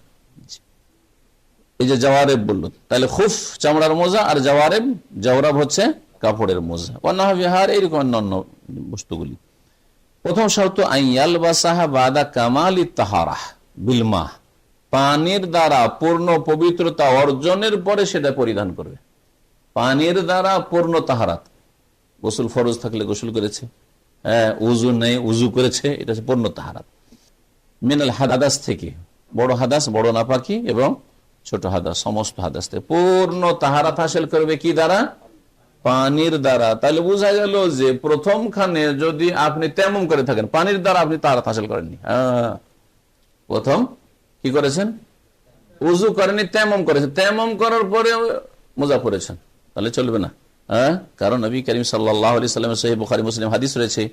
এই যে জাওয়ারেব বলল, তাহলে খুফ চামড়ার মোজা আর জাওয়ারেব, জাওরাব হচ্ছে কাপড়ের মোজা। অন্যহার এইরকম অন্যান্য বস্তুগুলি। প্রথম শর্ত আইয়াল বাসাহা বাদা কামালি তাহারাহ বিলমা, পানির দ্বারা পূর্ণ পবিত্রতা অর্জনের পরে সেটা পরিধান করবে। পানির দ্বারা পূর্ণ তাহারাত, গোসল ফরজ থাকলে গোসল করেছে, উজু নেই উজু করেছে, এটা হচ্ছে পূর্ণ তাহারাত। মিনাল হাদাস থেকে, বড় হাদাস, বড় নাপাকি এবং ছোট হাদাস, সমস্ত হাদাস থেকে পূর্ণ তাহারাত হাসিল করবে কি দ্বারা? পানির দ্বারা। তাহলে বোঝা গেল যে প্রথমখানে যদি আপনি তেমন করে থাকেন, পানির দ্বারা আপনি তাহারাত হাসিল করেননি। প্রথম কি করেছেন? উজু করেনি, তেমন করেছেন, তেমন করার পরে মোজা পড়েছেন, তাহলে চলবে না। কারণ নবী করিম সাল্লাল্লাহু আলাইহি ওয়াসাল্লামের সহিহ বুখারী মুসলিম হাদিস রয়েছে,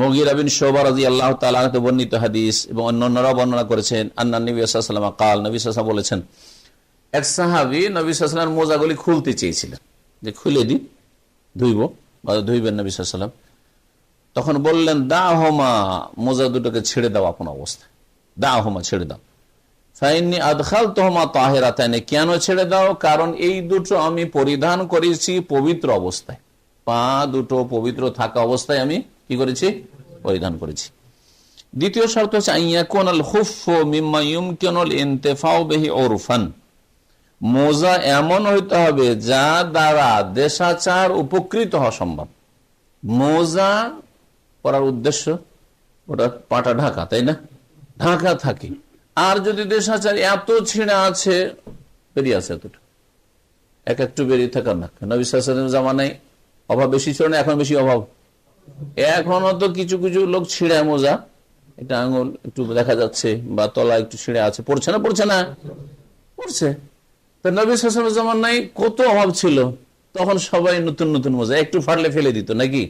মুগীরা বিন শুবা রাদিয়াল্লাহু তাআলা আনহু বর্ণিত হাদিস, এবং অন্যান্যরাও বর্ণনা করেছেন, আন্না নবী সাল্লাল্লাহু আলাইহি ওয়াসাল্লাম কাল, নবী সাল্লাল্লাহু আলাইহি ওয়াসাল্লাম বলেছেন, এক সাহাবী নবী সাল্লাল্লাহু আলাইহি ওয়াসাল্লামের মোজাগুলি খুলতে চেয়েছিলেন, যে খুলে দিন, ধুইব বা ধুইবেন নবী সাল্লাল্লাহু আলাইহি ওয়াসাল্লাম। তখন বললেন দাহমা, মোজা দুটোকে ছেড়ে দাও আপন অবস্থায়, দাহমা ছেড়ে দাও। ফাইন্নী আদখালতুহুমা তাহিরাতাইন, কেন ছেড়ে দাও? কারণ এই দুটো আমি পরিধান করেছি পবিত্র অবস্থায়, পা দুটো পবিত্র থাকা অবস্থায় আমি কি করেছি? পরিধান করেছি। দ্বিতীয় শর্ত হচ্ছে আইয়াকুনাল খুফফু মিম্মা ইউমকিনুল ইনতিফাউ বিহি উরফান, মোজা এমন হইতে হবে যা দ্বারা দেশাচার উপকৃত হওয়া সম্ভব। মোজা পরার উদ্দেশ্য ওটা পাটা ঢাকা, তাই না? ঢাকা থাকে। আর যদি দেশাচার এত ছিঁড়া আছে, বেরিয়ে আছে এতটা, একটু বেরিয়ে থাকার না। নবী সাল্লাল্লাহু আলাইহি ওয়াসাল্লাম জামানায় অভাব বেশি ছিল না, এখন বেশি অভাব। এখনো তো কিছু কিছু লোক ছিঁড়া মোজা, এটা আঙুল একটু দেখা যাচ্ছে বা তলা একটু ছিঁড়ে আছে, পড়ছে না? পড়ছে না? পড়ছে। তো নবী সাল্লাল্লাহু আলাইহি ওয়াসাল্লামের জামানায় কত অভাব ছিল, তখন সবাই নতুন নতুন মোজা, একটু ফাটলে ফেলে দিত নাকি?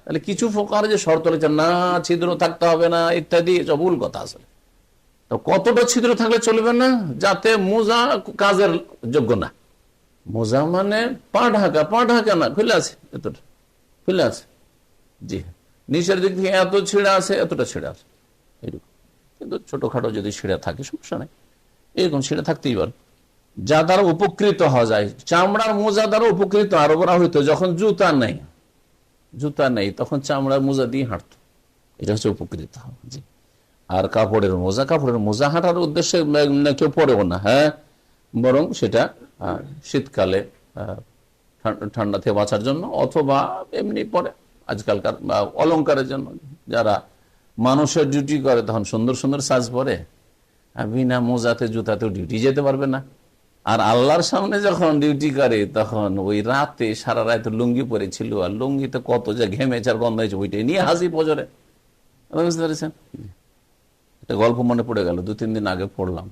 তাহলে কিছু ফোকার যে শর্ত রয়েছে, না ছিদ্র থাকতে হবে না ইত্যাদি, সব ভুল কথা আসলে। তো কতটা ছিদ্র থাকলে চলবে না? যাতে মোজা কাজের যোগ্য না, মোজা মানে পা ঢাকা না, খুলে আছে, এতটা খুলে আছে। জি, নিচের দিক থেকে এত ছিঁড়া আছে, এতটা ছিঁড়া আছে, এরকম। কিন্তু ছোটখাটো যদি ছিঁড়া থাকে সমস্যা নেই, এরকম ছিঁড়া থাকতেই পারে, যা দ্বারা উপকৃত হওয়া যায়। চামড়ার মোজা দ্বারা উপকৃত আরবরা হইতো যখন জুতা নেই তখন চামড়ার মোজা দিয়ে হাঁটতো, এটা হচ্ছে উপকৃত হওয়া। জি, আর কাপড়ের মোজা হাঁটার উদ্দেশ্যে কেউ পরেও না, হ্যাঁ, বরং সেটা শীতকালে ঠান্ডা থেকে বাঁচার জন্য, অথবা এমনি পরে আজকালকার অলংকারের জন্য। যারা মানুষের ডিউটি করে তখন সুন্দর সুন্দর সাজ পরে, বিনা মোজাতে জুতাতেও ডিউটি যেতে পারবে না। আর আল্লাহর সামনে যখন ডিউটি করে তখন ওই রাতে সারা রাত লুঙ্গি পরেছিল, আর লুঙ্গিতে কত যে ঘেমেছে আর গন্ধ হয়েছে, ওইটাই নিয়ে হাসি পজরে। বুঝতে পেরেছেন? একটা গল্প মনে পড়ে গেল, 2-3 দিন আগে পড়লাম।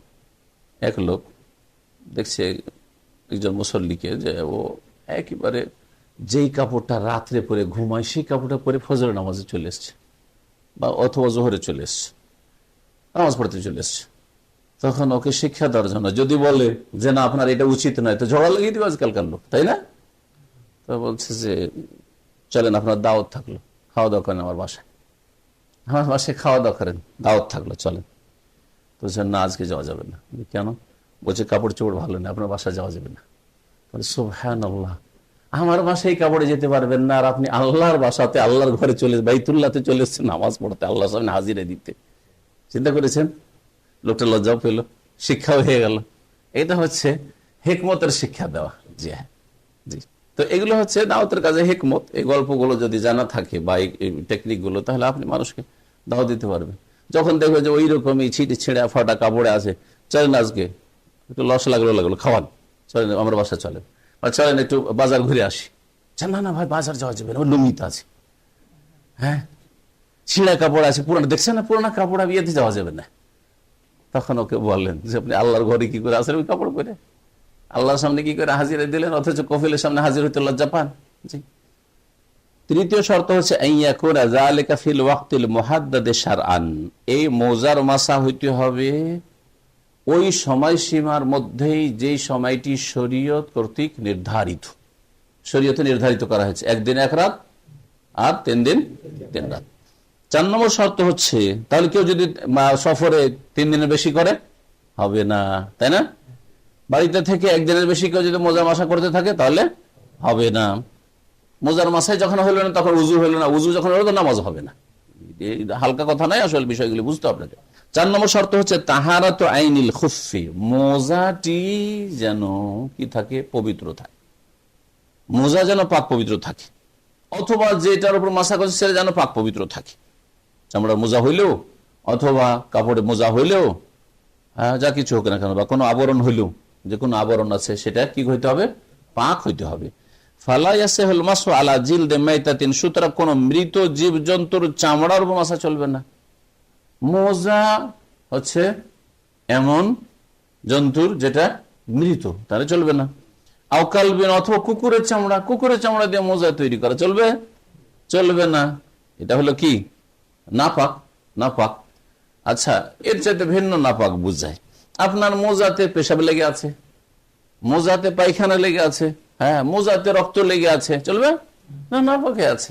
এক লোক দেখছে একজন মুসল্লিকে যে ও একেবারে যেই কাপড়টা রাত্রে পরে ঘুমায় সেই কাপড়টা পরে ফজর নামাজে চলে এসছে, বা অথবা জোহরে চলে এসছে, নামাজ পড়তে চলে এসছে। তখন ওকে শিক্ষা দেওয়ার জন্য যদি বলে যে না আপনার এটা উচিত নয়, তো ঝগড়া লাগিয়ে দিবে আজকালকার লোক, তাই না? তো বলছে যে চলেন আপনার দাওয়াত থাকলো, খাওয়া দাওয়া করেন আমার বাসায় খাওয়া দাওয়া করেন, দাওয়াত থাকলো, চলেন। তো না, আজকে যাওয়া যাবে না। কেন? বলছে কাপড় চোপড় ভালো না, আপনার বাসায় যাওয়া যাবে না। সুবহানাল্লাহ, আমার বাসায় কাপড়ে যেতে পারবেন না, আর আপনি আল্লাহর বাসাতে, আল্লাহর ঘরে চলে, বাইতুল্লাহতে চলে এসছেন নামাজ পড়তে, আল্লাহর সামনে হাজিরা দিতে। চিন্তা করেছেন? লোকটা লজ্জাও পেল, শিক্ষাও হয়ে গেল। এটা হচ্ছে হিকমতের শিক্ষা দেওয়া। জি হ্যাঁ, জি। তো এগুলো হচ্ছে দাওয়াতের কাজে হিকমত। এই গল্পগুলো যদি জানা থাকে বা এই টেকনিক গুলো, তাহলে আপনি মানুষকে দাওয়াত দিতে পারবেন। যখন দেখবে যে ওই রকমই ছিঁড়া ফাটা কাপড়ে আছে, চলেন আজকে একটু লস লাগলো খাওয়ান, চলেন আমার বাসায় চলেন, বা চলেন একটু বাজার ঘুরে আসি। না না ভাই, বাজার যাওয়া যাবে না, ওর লুঙ্গিতে আছে, হ্যাঁ, ছিঁড়া কাপড় আছে, পুরানো, দেখছেন না, পুরানো কাপড় বিয়েতে যাওয়া যাবে না। তখন ওকে বললেন যে আপনি আল্লাহর ঘরে কি করে আসেন ওই কাপড় পরে, আল্লাহর সামনে কি করে হাজিরা দিলেন, অথচ কফিলের সামনে হাজির হইতে লজ্জা পান। জি। তৃতীয় শর্ত হচ্ছে এই মোজার মাসা হইতে হবে ওই সময়সীমার মধ্যেই, যেই সময়টি শরীয়ত কর্তৃক নির্ধারিত, শরীয়তে নির্ধারিত করা হয়েছে, 1 দিন 1 রাত আর 3 দিন 3 রাত। 4 নম্বর শর্ত হচ্ছে, তাহলে কেউ যদি সফরে 3 দিনের বেশি করে হবে না, তাই না? বাড়িতে থেকে 1 দিনের বেশি কেউ যদি মোজার মাসা করতে থাকে তাহলে হবে না। মোজার মাসায় যখন হইল না তখন উজু হইল না, উজু যখন হইল তো নামাজ হবে না। হালকা কথা নাই, আসলে বিষয়গুলি বুঝতে হবে। 4 নম্বর শর্ত হচ্ছে তাহারাতু আইনিল খুফফি, মোজাটি যেন কি থাকে, পবিত্র থাকে, মোজা যেন পাক পবিত্র থাকে, অথবা যেটার উপর মাসা করছে সেটা যেন পাক পবিত্র থাকে। চামড়ার মোজা হইলেও অথবা কাপড়ের মোজা হইলেও, যা কিছু হোক না কেন, বা কোনো আবরণ হইলেও, যে কোনো আবরণ আছে সেটা কি হইতে হবে, পাক হইতে হবে। ফালা ইয়াসিহুল মাসহু আলা জিলদি মাইতাতিন, সুতরাং কোন মৃত জীবজন্তুর চামড়ার উপর মাসা চলবে না। মোজা হচ্ছে এমন জন্তুর যেটা মৃত, তাহলে চলবে না। আওকালবিন, অথবা কুকুরের চামড়া দিয়ে মোজা তৈরি করা চলবে না। এটা হলো কি, নাপাক। আচ্ছা, এর চাইতে ভিন্ন নাপাক বুঝায়, আপনার মোজাতে পেশাব লেগে আছে, মোজাতে পায়খানা লেগে আছে, হ্যাঁ, মোজাতে রক্ত লেগে আছে, চলবে না? নাপাকে আছে,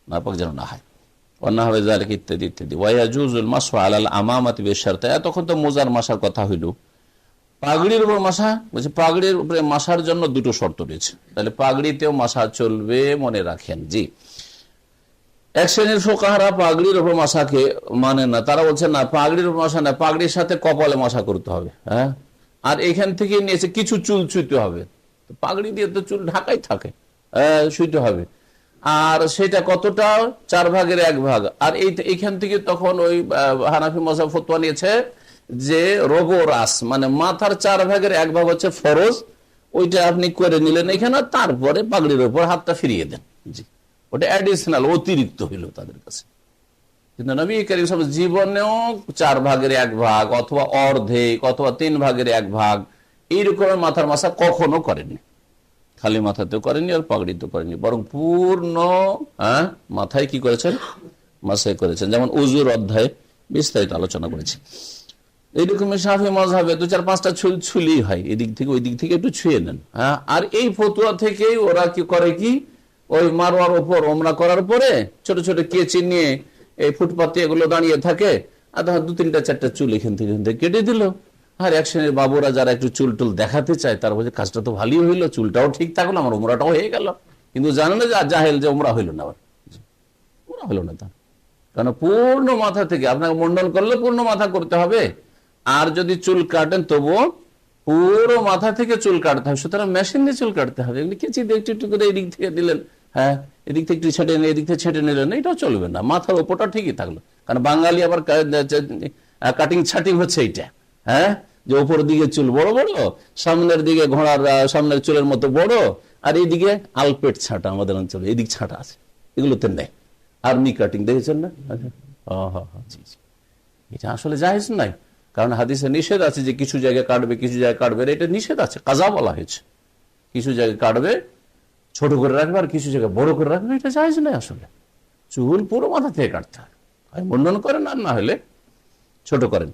নাপাক যেন না হয়। ইত্যাদি ইত্যাদি। ওয়ায়াজুজুল মাসহু আলাল আমামাতি বিশারত, তখন তো মোজার মাসার কথা হইল। পাগড়ির উপর মাসা বলছে, পাগড়ির উপরে মাসার জন্য 2টো শর্ত রয়েছে, তাহলে পাগড়িতেও মাসা চলবে, মনে রাখেন। জি, এক শ্রেণীর ফুকাহারা পাগড়ির উপর মাসাকে মানে না, তারা বলছে না, পাগড়ির উপর মাসা না, পাগড়ির সাথে কপালে মাসা করতে হবে, হ্যাঁ, আর এখান থেকে নিয়েছে কিছু চুল ছুঁতে হবে, পাগড়ি দিয়ে তো চুল ঢাকাই থাকে, শুইতে হবে। আর সেটা কতটা, 4 ভাগের 1 ভাগ। আর এইখান থেকে তখন ওই হানাফি মাযহাব ফতোয়া নিয়েছে যে রগরাস, মানে মাথার 4 ভাগের 1 ভাগ হচ্ছে ফরজ, ওইটা আপনি করে নিলেন এখানে, তারপরে পাগড়ির উপর হাতটা ফিরিয়ে দেন। জি, ওটা অ্যাডিশনাল, অতিরিক্ত হইল তাদের কাছে। কিন্তু নবী করিম সাল্লাল্লাহু আলাইহি ওয়াসাল্লাম জীবনেও 4 ভাগের 1 ভাগ অথবা অর্ধেক অথবা 3 ভাগের 1 ভাগ এইরকম মাথার মাসা কখনো করেননি, খালি মাথাতেও করেনি আর পাগড়িতেও করেনি, বরং পূর্ণ মাথায় কি করেছেন, মাসাই করেছেন। যেমন উজুর অধ্যায়ে বিস্তারিত আলোচনা করেছি। এইরকম শাফি মাযহাবে 2-4-5টা চুল ছুলেই হয়, এদিক থেকে ওই দিক থেকে একটু ছুঁয়ে নেন। হ্যাঁ, আর এই ফতুয়া থেকেই ওরা কি করে, কি ওই মারোয়ার ওপর ওমরা করার পরে ছোট ছোট কেচি নিয়ে এই ফুটপাতে এগুলো দাঁড়িয়ে থাকে, আর ধর 2-3-4টা চুল এখান থেকে কেটে দিল। আর এক শ্রেণীর বাবুরা যারা একটু চুল টুল দেখাতে চায়, তার বলছে কাজটা তো ভালোই হইলো, চুলটাও ঠিক থাকলো, আমার উমরাটাও হয়ে গেল। কিন্তু জানে না যে জাহেল যে উমরা হইল না, উমরা হইল না তার। কারণ পূর্ণ মাথা থেকে আপনাকে মন্ডন করলে পূর্ণ মাথা করতে হবে, আর যদি চুল কাটেন তবুও পুরো মাথা থেকে চুল কাটতে হবে। সুতরাং মেশিন দিয়ে চুল কাটতে হবে। এমনি কেচি দিয়ে একটু একটু করে এদিক থেকে দিলেন, হ্যাঁ এদিক থেকে একটু ছেটে নিয়ে এদিক থেকে ছেটে নিলেন, এটাও চলবে না, মাথার ওপরটা ঠিকই থাকলো। কারণ বাঙালি আবার কাটিং ছাটিং হচ্ছে এইটা, হ্যাঁ, যে ওপর দিকে চুল বড় বড়, সামনের দিকে ঘোড়ার সামনের চুলের মতো বড়, আর এইদিকে আলপেট ছাটা, আমাদের অঞ্চলে এদিক ছাটা আছে, এগুলোতে নেই। আর্মি কাটিং দেখেছেন না? এটা আসলে জায়েজ নাই, কারণ হাদিসে নিষেধ আছে যে কিছু জায়গায় কাটবে কিছু জায়গায় কাটবে, এটা নিষেধ আছে, কাজা বলা হয়েছে। কিছু জায়গায় কাটবে, ছোট করে রাখবে, আর কিছু জায়গায় বড় করে রাখবে, এটা জায়েজ নাই। আসলে চুল পুরো মাথা থেকে কাটতে হয়, মুন্ডন করেন আর না হলে ছোট করেন।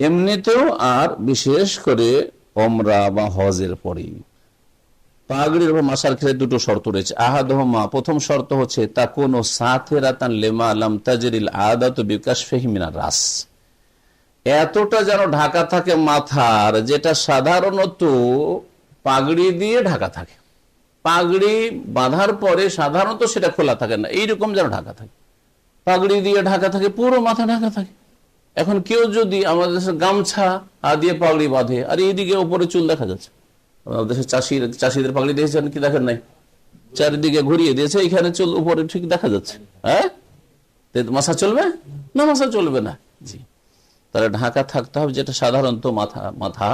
এমনিতেও আর বিশেষ করে ওমরা বা হজের পরে পাগড়ির উপর মাসার ক্ষেত্রে দুটো শর্ত রয়েছে। আহাদহুমা, প্রথম শর্ত হচ্ছে তাকুনু সাতিরাতান লিমা লাম তাজরিল আদাতু বিকাশফিহি মিনার রাস, এতটা যেন ঢাকা থাকে মাথার, যেটা সাধারণত পাগড়ি দিয়ে ঢাকা থাকে। পাগড়ি বাঁধার পরে সাধারণত সেটা খোলা থাকে না, এইরকম যেন ঢাকা থাকে, পাগড়ি দিয়ে ঢাকা থাকে, পুরো মাথা ঢাকা থাকে। এখন কেউ যদি আমাদের দেশে গামছা দিয়ে পাগড়ি বাঁধে, আর এইদিকে উপরে চুল দেখা যাচ্ছে, আমাদের দেশে চাষিদের পাগড়ি দেখেছেন কি দেখেন নাই, চারিদিকে ঘুরিয়ে দিয়েছে, এখানে চুল উপরে ঠিক দেখা যাচ্ছে, হ্যাঁ, মাথা চলবে না? মাথা চলবে না। জি, তাহলে ঢাকা থাকতে হবে, যেটা সাধারণত মাথা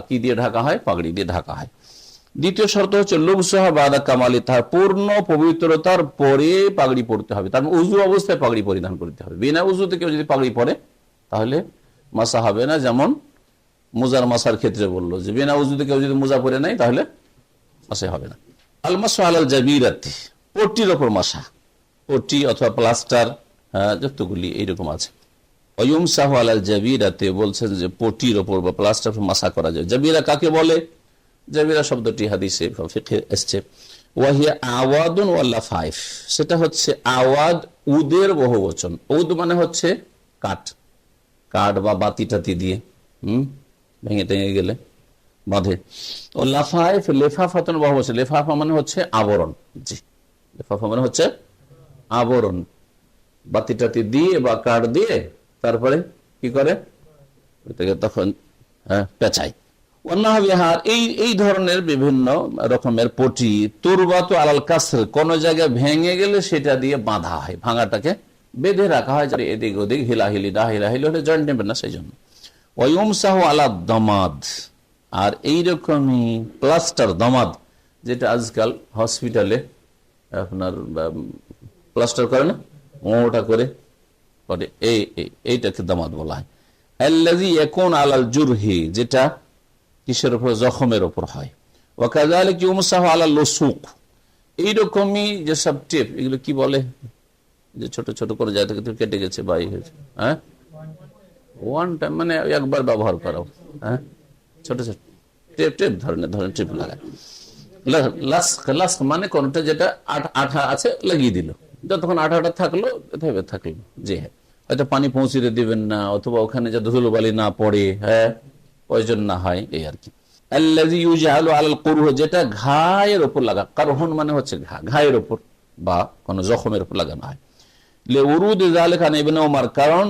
কি দিয়ে ঢাকা হয়, পাগড়ি দিয়ে ঢাকা হয়। দ্বিতীয় শর্ত হচ্ছে লুবসুহা বাদা কামালি, তার পূর্ণ পবিত্রতার পরে পাগড়ি পরতে হবে। তার উজু অবস্থায় পাগড়ি পরিধান করতে হবে। বিনা উজুতে কেউ যদি পাগড়ি পরে তাহলে মাসা হবে না, যেমন মোজার মাসার ক্ষেত্রে বললো যে বিনা উজুতে কেউ যদি মোজা পরে নাই তাহলে মাসা হবে না। আল মাসা আলাল জাবিরাতি, পট্টির ওপর মাসা, পট্টি অথবা প্লাস্টার, যতগুলি এইরকম আছে। ওয়ুমসাহু আলাল জাবিরাতে বলছেন যে পট্টির ওপর বা প্লাস্টার মাসা করা যায়। জাবিরা কাকে বলে? জাবিরা শব্দটি হাদিসে ফিকহে এসেছে, ওয়াহিয়া আওয়াদুন ওয়া লাফাইফ, সেটা হচ্ছে আওয়াদ, উদের বহুবচন। উদ মানে হচ্ছে কাঠ, কাঠ বা বাতি টাতি দিয়ে ভেঙে টেঙে গেলে বাঁধে। ও লাফাইফ, লেফাফাতুন বহুবচন, লেফাফা মানে হচ্ছে আবরণ। জি, লেফাফা মানে হচ্ছে আবরণ, বাতি টাতি দিয়ে বা কাঠ দিয়ে তারপরে কি করে তখন পেঁচায়। এই ধরনের বিভিন্ন রকমের পটি, তুরবাত আলাল কাসর, কোন জায়গায় ভেঙে গেলে সেটা দিয়ে বাঁধা হয়, ভাঙাটাকে বেঁধে রাখা হয়, এদিক ওদিক হিলাহিলি না হিলাহিলি হলে জয়েন্ট নেবে না, সেই জন্য। ওয়ুমসাহু আলা দামাদ, আর এইরকমই প্লাস্টার, দামাদ যেটা আজকাল হসপিটালে আপনার প্লাস্টার করে না, ওটা করে এইটাকে দামাদ বলা হয়। আল্লাযী ইয়াকুন আলাল জুরহি, যেটা কিসের উপর, জখমের উপর হয়। ওয়াকাযালিকা ইউমসাহু আলাল লুসুক, এইরকমই যেসব টেপ, এগুলো কি বলে, যে ছোট ছোট করে যায় থেকে কেটে গেছে বা হয়েছে, হ্যাঁ, ওয়ান টাইম মানে একবার ব্যবহার করা, হ্যাঁ, ছোট ছোট টেপ ধরনের টেপ লাগায়। লাস্ক মানে কোনটা যেটা আঠা আছে লাগিয়ে দিল, যতক্ষণ আঠাটা থাকলো থাকলো। জি হ্যাঁ, হয়তো পানি পৌঁছে দিবেন না, অথবা ওখানে যাতে ধুলোবালি না পড়ে, হ্যাঁ, প্রয়োজন না হয়, এই আর কি। আল্লাযী ইউজআলু আলাল কুরহ, যেটা ঘায়ের উপর লাগা, কারহন মানে হচ্ছে ঘায়ের উপর বা কোন জখমের উপর লাগানো হয়। লিউরুদ যালিকা আন ইবনে ওমর, কারণ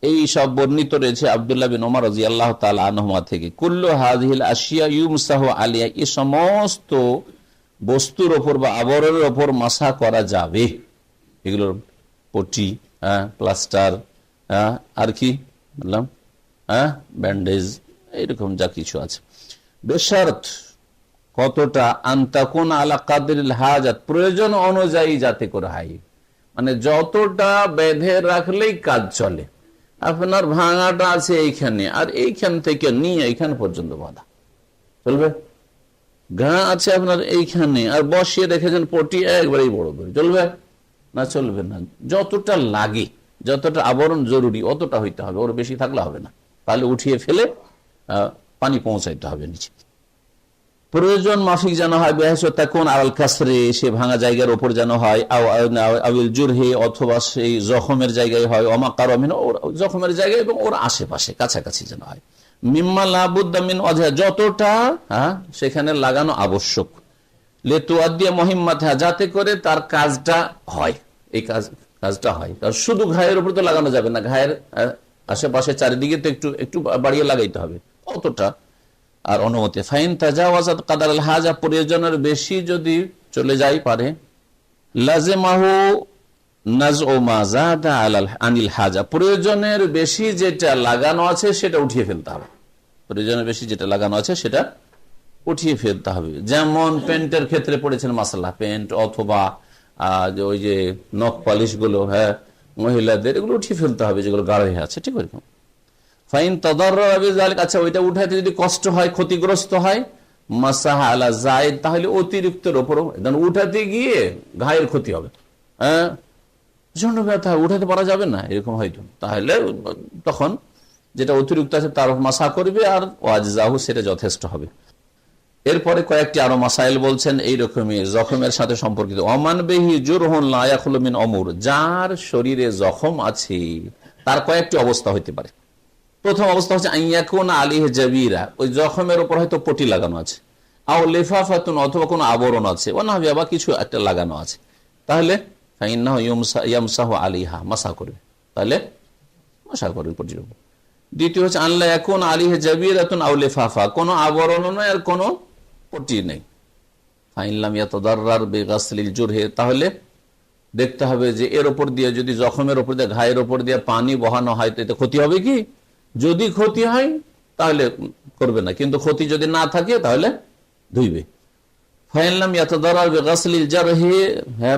এই সব বর্ণিত রয়েছে আব্দুল্লাহ বিন ওমর রাদিয়াল্লাহু তাআলা আনহুমা থেকে। কুল্লু হাযিহিল আশিয়া ইউমসাহু আলাইহা, এই সমস্ত বস্তুর ওপর বা আবরণের ওপর মাসা করা যাবে। এগুলোর পটি, প্লাস্টার, আর কি বললাম, ব্যান্ডেজ, এইরকম যা কিছু আছে। বেশারত, কতটা, আনতাকুন আলা কাদরিল হাজাত, প্রয়োজন অনুযায়ী যাতে করে হয়, মানে যতটা বেঁধে রাখলেই কাজ চলে। আপনার ভাঙাটা আছে এইখানে, আর এইখান থেকে নিয়ে এইখান পর্যন্ত বাঁধা চলবে। ঘা আছে আপনার এইখানে, আর বসিয়ে রেখেছেন পটি একবারেই বড় করে, চলবে না? চলবে না। যতটা লাগে, যতটা আবরণ জরুরি অতটা হইতে হবে, ওর বেশি থাকলে হবে না। তাহলে উঠিয়ে ফেলে পানি পৌঁছাইতে হবে নিচে। প্রয়োজন মাফিক যেন হয়, কোন আল কাসরে, সে ভাঙা জায়গার ওপর যেন হয়, আউল জুরহে, অথবা সেই জখমের জায়গায় হয়, অমাকারমিন, জখমের জায়গায় এবং ওর আশেপাশে কাছাকাছি যেন হয়। মিম্মা লাবুদ্দামিন অজহা, যতটা সেখানে লাগানো আবশ্যক, লেতুয়াদ্দিয়া মহিম্মাথা, যাতে করে তার কাজটা হয়, এই কাজটা হয়। শুধু ঘায়ের উপর তো লাগানো যাবে না, ঘায়ের আশেপাশে চারিদিকে তো একটু একটু বাড়িয়ে লাগাইতে হবে, অতটা আর অনুমতি। ফাইন তাজাওয়াজাত কাদার আল হাজা, প্রয়োজনের বেশি যদি চলে যায় পারে, লাজেমাহু নাজউ মা যাদা আনিল হাজা, প্রয়োজনের বেশি যেটা লাগানো আছে সেটা উঠিয়ে ফেলতে হবে, প্রয়োজনের বেশি যেটা লাগানো আছে সেটা উঠিয়ে ফেলতে হবে। যেমন পেন্টের ক্ষেত্রে পড়েছেন মাসালা, পেন্ট অথবা ওই যে নখ পালিশ গুলো, হ্যাঁ মহিলাদের, এগুলো উঠিয়ে ফেলতে হবে যেগুলো গাঢ় হয়ে আছে, ঠিক এরকম। ফাইন তাদাররা বিযালিক, আচ্ছা ওইটা উঠাইতে যদি কষ্ট হয়, ক্ষতিগ্রস্ত হয়, মাসাহা আলা যায়েদ, তাহলে অতিরিক্তের উপর, উঠাতে গিয়ে ঘায়ের ক্ষতি হবে, হ্যাঁ জন্য ব্যথা, উঠাতে পারা যাবে না এরকম হয়তো, তাহলে তখন যেটা অতিরিক্ত আছে তার মাসা করবে, আর ওয়াজজাহু, সেটা যথেষ্ট হবে। এরপরে কয়েকটি আরো মাসাইল বলছেন এইরকমই জখমের সাথে সম্পর্কিত। অমান বেহি জুরহুন লা ইয়াখলু মিন উমুর, যার শরীরে জখম আছে তার কয়েকটি অবস্থা হইতে পারে। প্রথম অবস্থা হচ্ছে আইয়াকুন আলিহি জাবিরা, ওই জখমের উপর হয়তো পটি লাগানো আছে, আও লিফাফাতুন, অথবা কোনো আবরণ আছে, ও না বা কিছু একটা লাগানো আছে, তাহলে ফাইন্নাহু ইয়ামসাহু আলিহা, মাসা করবে, তাহলে মাসা করবে পটির উপর। দ্বিতীয় হচ্ছে আল্লাহ ইয়াকুন আলিহি জাবিরাতুন আও লিফাফা, কোনো আবরণ নয় আর কোনো পটি নেই। ফাইন লাম ইয়াতাদাররার বিগাসলিল জুরহি, তাহলে দেখতে হবে যে এর উপর দিয়ে যদি জখমের উপর দিয়ে, ঘায়ের উপর দিয়ে পানি বহানো হয় তো এতে ক্ষতি হবে কি? যদি ক্ষতি হয় তাহলে করবে না, কিন্তু ক্ষতি যদি না থাকে তাহলে ধুইবে। ফাইন লাম ইয়াতাদাররার বিগাসলিল জারহি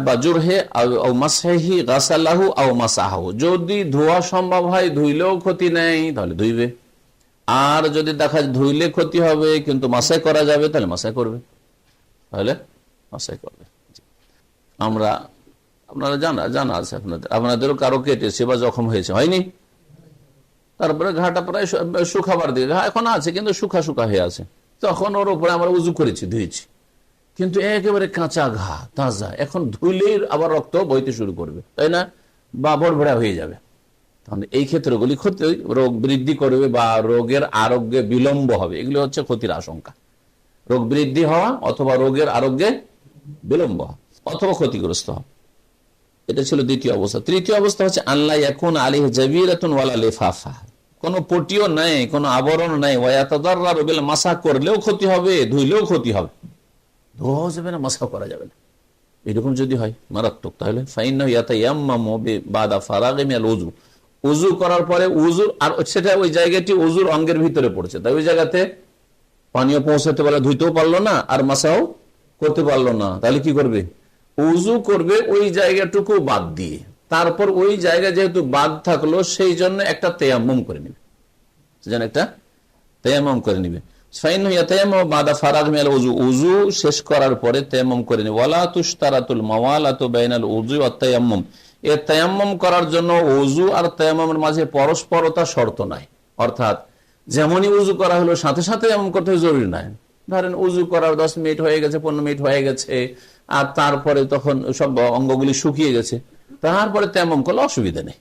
বা জুরহি আও মাসহি গাসালাহু আও মাসাহু, যদি ধোয়া সম্ভব হয়, ধুইলেও ক্ষতি নেই তাহলে ধুইবে, আর যদি দেখা ধুইলে ক্ষতি হবে কিন্তু মাসাই করা যাবে তাহলে মাসাই করবে, তাহলে মাসাই করবে। আপনারা জানা আছে আপনাদেরও কারো কেটেছে বা জখম হয়েছে, হয়নি? তারপরে ঘাটা প্রায় শুকাবার দিকে, ঘা এখন আছে কিন্তু শুকা হয়ে আছে, তখন ওর উপরে আমরা উজু করেছি, ধুয়েছি, কিন্তু একেবারে কাঁচা ঘা, তাজা, এখন ধুইলেই আবার রক্ত বইতে শুরু করবে, তাই না, বা বড়ভরা হয়ে যাবে, তাহলে এই ক্ষেত্রগুলি ক্ষতি, রোগ বৃদ্ধি করবে বা রোগের আরোগ্যে বিলম্ব হবে, এগুলি হচ্ছে ক্ষতির আশঙ্কা। রোগ বৃদ্ধি হওয়া অথবা রোগের আরোগ্যে বিলম্ব হওয়া অথবা ক্ষতিগ্রস্ত হওয়া, এটা ছিল দ্বিতীয় অবস্থা। তৃতীয় অবস্থা হচ্ছে আল্লাহ ইয়াকুন আলিহি জাবিরাতুন ওয়ালা লিফাফা, কোনো পটিও নাই, কোনো আবরণ নাই, ওয়ায়াতাদাররারু বিল মাসা, করলেও ক্ষতি হবে, ধুইলেও ক্ষতি হবে, ধোয়াও যাবে না, মাসা করা যাবে না, এরকম যদি হয় মারাত্মক, তাহলে ফাইন্নাহু ইয়াতায়াম্মামু বাদা ফারাগি মিনাল উযু, উযু করার পরে উযুর, আর সেটা ওই জায়গাটি উযুর অঙ্গের ভিতরে পড়ছে, তাই ওই জায়গাতে পানিও পৌঁছাতে পারলো, ধুইতেও পারলো না আর মাসাও করতে পারলো না, তাহলে কি করবে? উযু করবে ওই জায়গাটুকু বাদ দিয়ে, তারপর ওই জায়গা যেহেতু বাদ থাকলো সেই জন্য একটা তায়াম্মুম করে নিবে, একটা তায়াম্মুম করে নিবে। উযু শেষ করার পরে তায়াম্মুম করে নিবে। ওয়ালা তুশতারাতুল মাওয়ালাতু বাইনাল উযু ওয়াত তায়াম্মুম, এই তায়াম্মুম করার জন্য উযু আর তায়াম্মুমের মাঝে পরস্পরতা শর্ত নাই, অর্থাৎ যেমনই উযু করা হলো সাথে সাথে এমন করতে জরুরি নাই। ধরেন উযু করার 10 মিনিট হয়ে গেছে, 15 মিনিট হয়ে গেছে, আর তারপরে তখন সব অঙ্গগুলি শুকিয়ে গেছে, তারপরে তায়াম্মুম করলে অসুবিধা নেই।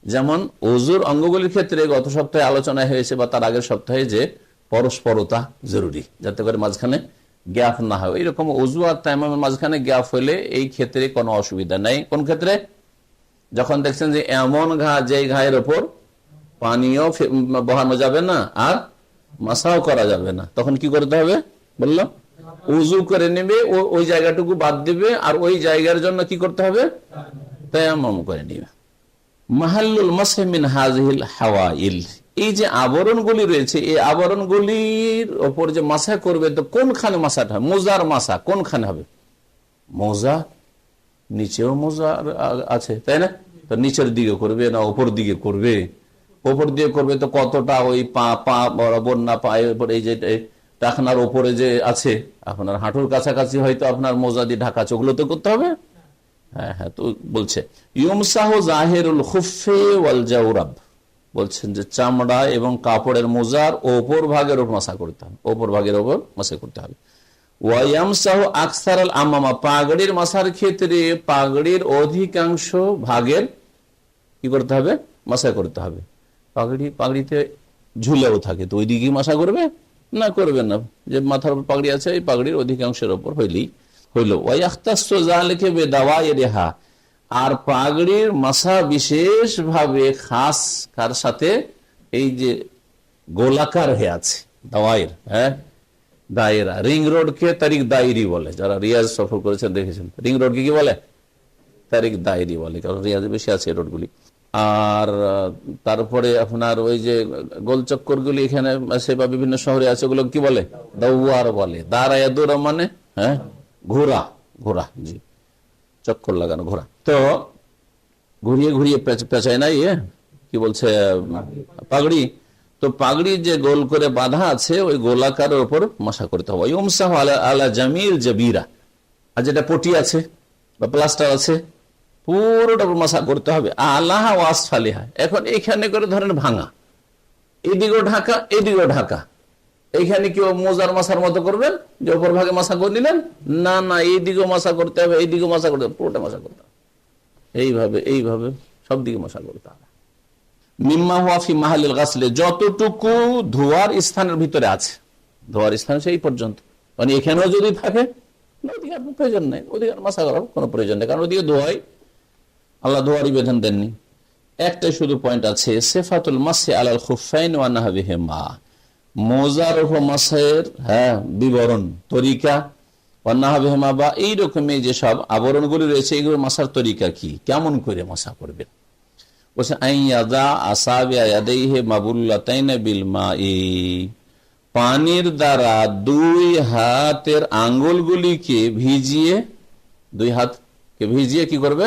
যেমন উযুর অঙ্গগুলির ক্ষেত্রে গত সপ্তাহে আলোচনা হয়েছে বা তার আগের সপ্তাহে যে পরস্পরতা জরুরি, যাতে করে মাঝখানে গ্যাপ না হয়, এইরকম উযু আর তায়াম্মুমের মাঝখানে গ্যাপ হলে এই ক্ষেত্রে কোনো অসুবিধা নাই। কোন ক্ষেত্রে? যখন দেখছেন যে এমন ঘা, যে ঘায়ের ওপর পানিও বহানো যাবে না আর মাসাও করা যাবে না, তখন কি করতে হবে বললাম? উযু করে নেবে, ওই জায়গাটুকু বাদ দিবে, আর ওই জায়গার জন্য কি করতে হবে? তায়াম্মুম করে নিবে। মাহাল্লুল মাসহি মিন হাযিহিল হাওয়াইল, এই যে আবরণগুলি রয়েছে, এই আবরণগুলির ওপর যে মাসা করবে, তো কোনখানে মাসাটা হবে? মোজার মাসা কোনখানে হবে? মোজা, নিচেও মোজা আছে তাই না, তো নিচের দিকে করবে না উপর দিকে করবে? উপর দিয়ে করবে তো কতটা, ওই পা বরাবর না, পায়ের উপর এই যে টাকনার ওপরে যে আছে আপনার হাঁটুর কাছাকাছি হয়তো আপনার মোজা দিয়ে ঢাকা, ওগুলো তো করতে হবে। হ্যাঁ, তো বলছে ইউমসাহু জাহিরুল খুফফি ওয়াল জাওরাব, বলছেন যে চামড়া এবং কাপড়ের মোজার ওপর ভাগের ওপর মাসা করতে হবে, ওপর ভাগের ওপর মাসা করতে হবে। ওয়ায়ামসাহু আকসার আল আমামা, পাগড়ির মাসার ক্ষেত্রে পাগড়ির অধিকাংশ ভাগের কি করতে হবে, মাসা করতে হবে। পাগড়িতে ঝুলেও থাকে, তো ওই দিকে মাসা করবে না, করবে না। যে মাথার উপর পাগড়ি আছে এই পাগড়ির অধিকাংশের ওপর হইলেই হইল। ওয়াইখতাসু যালিকা বিদাওয়াইরিহা, আর পাগড়ির মাসা বিশেষ ভাবে খাস কার সাথে, এই যে গোলাকার হয়ে আছে দাওয়াইর, দায়রা। রিং রোডকে তারিক দায়রি বলে, যারা রিয়াজ সফর করেছেন দেখেছেন। রিং রোডকে কি বলে, তারিক দায়রি বলে, কারণ রিয়াজে বেশি আছে এই রোডগুলি। আর তারপরে আপনার ওই যে গোল চক্কর গুলি এখানে আছে বা বিভিন্ন শহরে আছে, ওগুলো কি বলে, দাওয়ার বলে। দাঁড়ায় দৌড়া মানে ঘোরা, ঘোরা, জি, চক্কর লাগানো, ঘোরা। তো ঘুরিয়ে ঘুরিয়ে পেঁচায় নাই কি বলছে পাগড়ি, তো পাগড়ি যে গোল করে বাঁধা আছে ওই গোলাকারের উপর মাসা করতে হবে। ইউমসাহু আলা জামিল জাবিরা, আর যেটা পটি আছে বা প্লাস্টার আছে পুরোটা মাসা করতে হবে। আলাহা ওয়াসফালিহা, এখন এইখানে করে ধরেন ভাঙা, এদিকেও ঢাকা এদিকেও ঢাকা, এইখানে কেউ মোজার মাসার মতো করবেন যে ওপর ভাগে মাসা করে নিলেন, না না, এইদিকেও মাসা করতে হবে এইদিকেও মাসা করতে হবে, পুরোটা মাসা করতে হবে। এইভাবে এইভাবে সব দিকে মাসা করতে হবে। মিম্মা হুয়া ফি মাহালিল গাসলে, যতটুকু ধোয়ার স্থানের ভিতরে আছে, ধোয়ার স্থান সেই পর্যন্ত, মানে এখানেও যদি থাকে ওদিকে আপনার প্রয়োজন নেই, ওদিকে মাসা করার কোনো প্রয়োজন নেই, কারণ ওদিকে ধোয়াই আল্লাহ ধোয়ারই বিধান দেননি। একটাই শুধু পয়েন্ট আছে, সিফাতুল মাসহি আলাল খুফাইন ওয়া নাহবিহিমা, মোজার উপর মাসের বিবরণ, তরিকা, ওয়া নাহবিহিমা বা এইরকমই যে সব আবরণগুলি রয়েছে এগুলো মাসার তরিকা কি, কেমন করে মাসা করবেন। বলছে আইয়াদা আসাবিয়া ইয়াদাইহি মাবুল্লাতাইন বিল মাই, পানির দ্বারা দুই হাতের আঙ্গুলগুলিকে ভিজিয়ে, দুই হাতকে ভিজিয়ে কি করবে,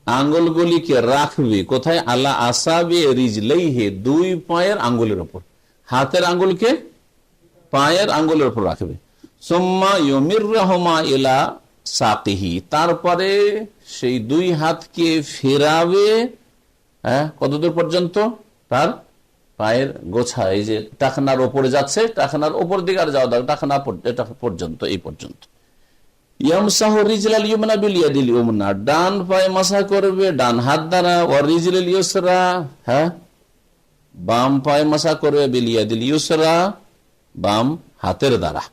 আঙ্গুলগুলিকে রাখবে কোথায়, আলা আসাবি রিজলাইহি, দুই পায়ের আঙ্গুলের উপর, হাতের আঙ্গুলকে পায়ের আঙ্গুলের উপর রাখবে। সুম্মা ইউমিরহুমা ইলা সাকিহি, তারপরে সেই দুই হাতকে ফেরাবে কতদূর পর্যন্ত, তার পায়ের গোছা, এই যে টাকনার ওপরে যাচ্ছে, টাকনার ওপর দিকে আর যাওয়া দরকার, টাকনা পর্যন্ত, এই পর্যন্ত। ইয়ামসাহু রিজলাল ইউমনা বিল ইয়াদিল ইউমনা, ডান পায়ে মাসা করবে ডান হাত দ্বারা, ওয়া রিজলাল ইউসরা, বাম পায়ে মাসা করবে বিল ইয়াদিল ইউসরা, বাম হাতের দ্বারা।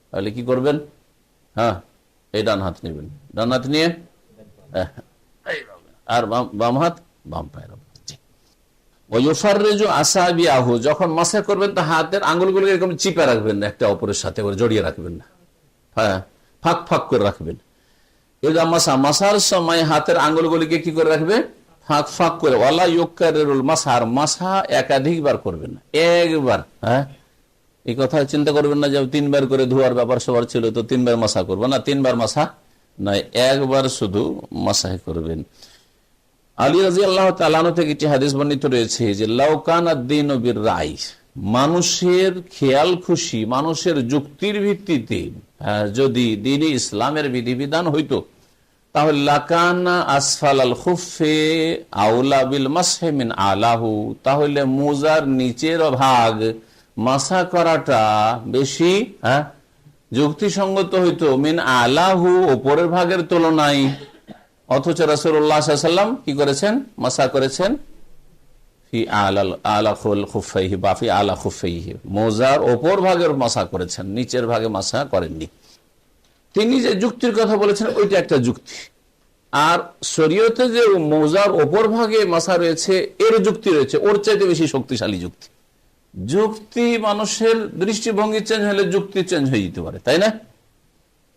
তাহলে কি করবেন, এই ডান হাত নেবেন, ডান হাত নিয়ে আর বাম হাত বাম পায়ের উপর। ওয়ায়ুফাররিজু আসাবিয়াহু, যখন মাসা করবেন তো হাতের আঙ্গুলগুলো এরকম চিপে রাখবেন না, একটা অপরের সাথে জড়িয়ে রাখবেন না, ফাঁক ফাঁক করে রাখবেন। এবার মাসার সময় হাতের আঙ্গুলগুলিকে কি করে রাখবে, ফাঁক ফাঁক করে। ওয়ালা ইউকাররিরুল মাসহার, মাসা একাধিকবার করবেন না, একবার। এই কথা চিন্তা করবেন না যে তিনবার করে ধোয়ার ব্যাপার সবার ছিল তো তিনবার মাসা করবো না, তিনবার মাসা নয়, একবার শুধু মাসাহ করবেন। আলী রাদিয়াল্লাহু তাআলা আনহু থেকে একটি হাদিস বর্ণিত রয়েছে যে লাউ কানা দ্বীনু বির-রাই, মানুষের খেয়াল খুশি, মানুষের যুক্তির ভিত্তিতে যদি দ্বীন ইসলামের বিধিবিধান হইতো, তাহলে লাকানা আসফাল আল খুফে আউলা বিল মাসহি মিন আলাহু, তাহলে মোজার নিচের ভাগ মাসা করাটা বেশি যুক্তিসঙ্গত হইতো মিন আলাহু, উপরের ভাগের তুলনায়। অথচ রাসূলুল্লাহ সাল্লাল্লাহু আলাইহি ওয়াসাল্লাম কি করেছেন, মাসা করেছেন ফি আলা খুফাইহি বা ফি আলা খুফাইহি, মোজার ওপর ভাগের মাসা করেছেন, নিচের ভাগে মাসা করেননি। তিনি যে যুক্তির কথা বলেছেন ওইটা একটা যুক্তি, আর শরীয়তে যে মোজার ওপর ভাগে মাসা রয়েছে এর যুক্তি রয়েছে, ওর চাইতে বেশি শক্তিশালী যুক্তি। যুক্তি, মানুষের দৃষ্টিভঙ্গি চেঞ্জ হলে যুক্তি চেঞ্জ হয়ে যেতে পারে, তাই না?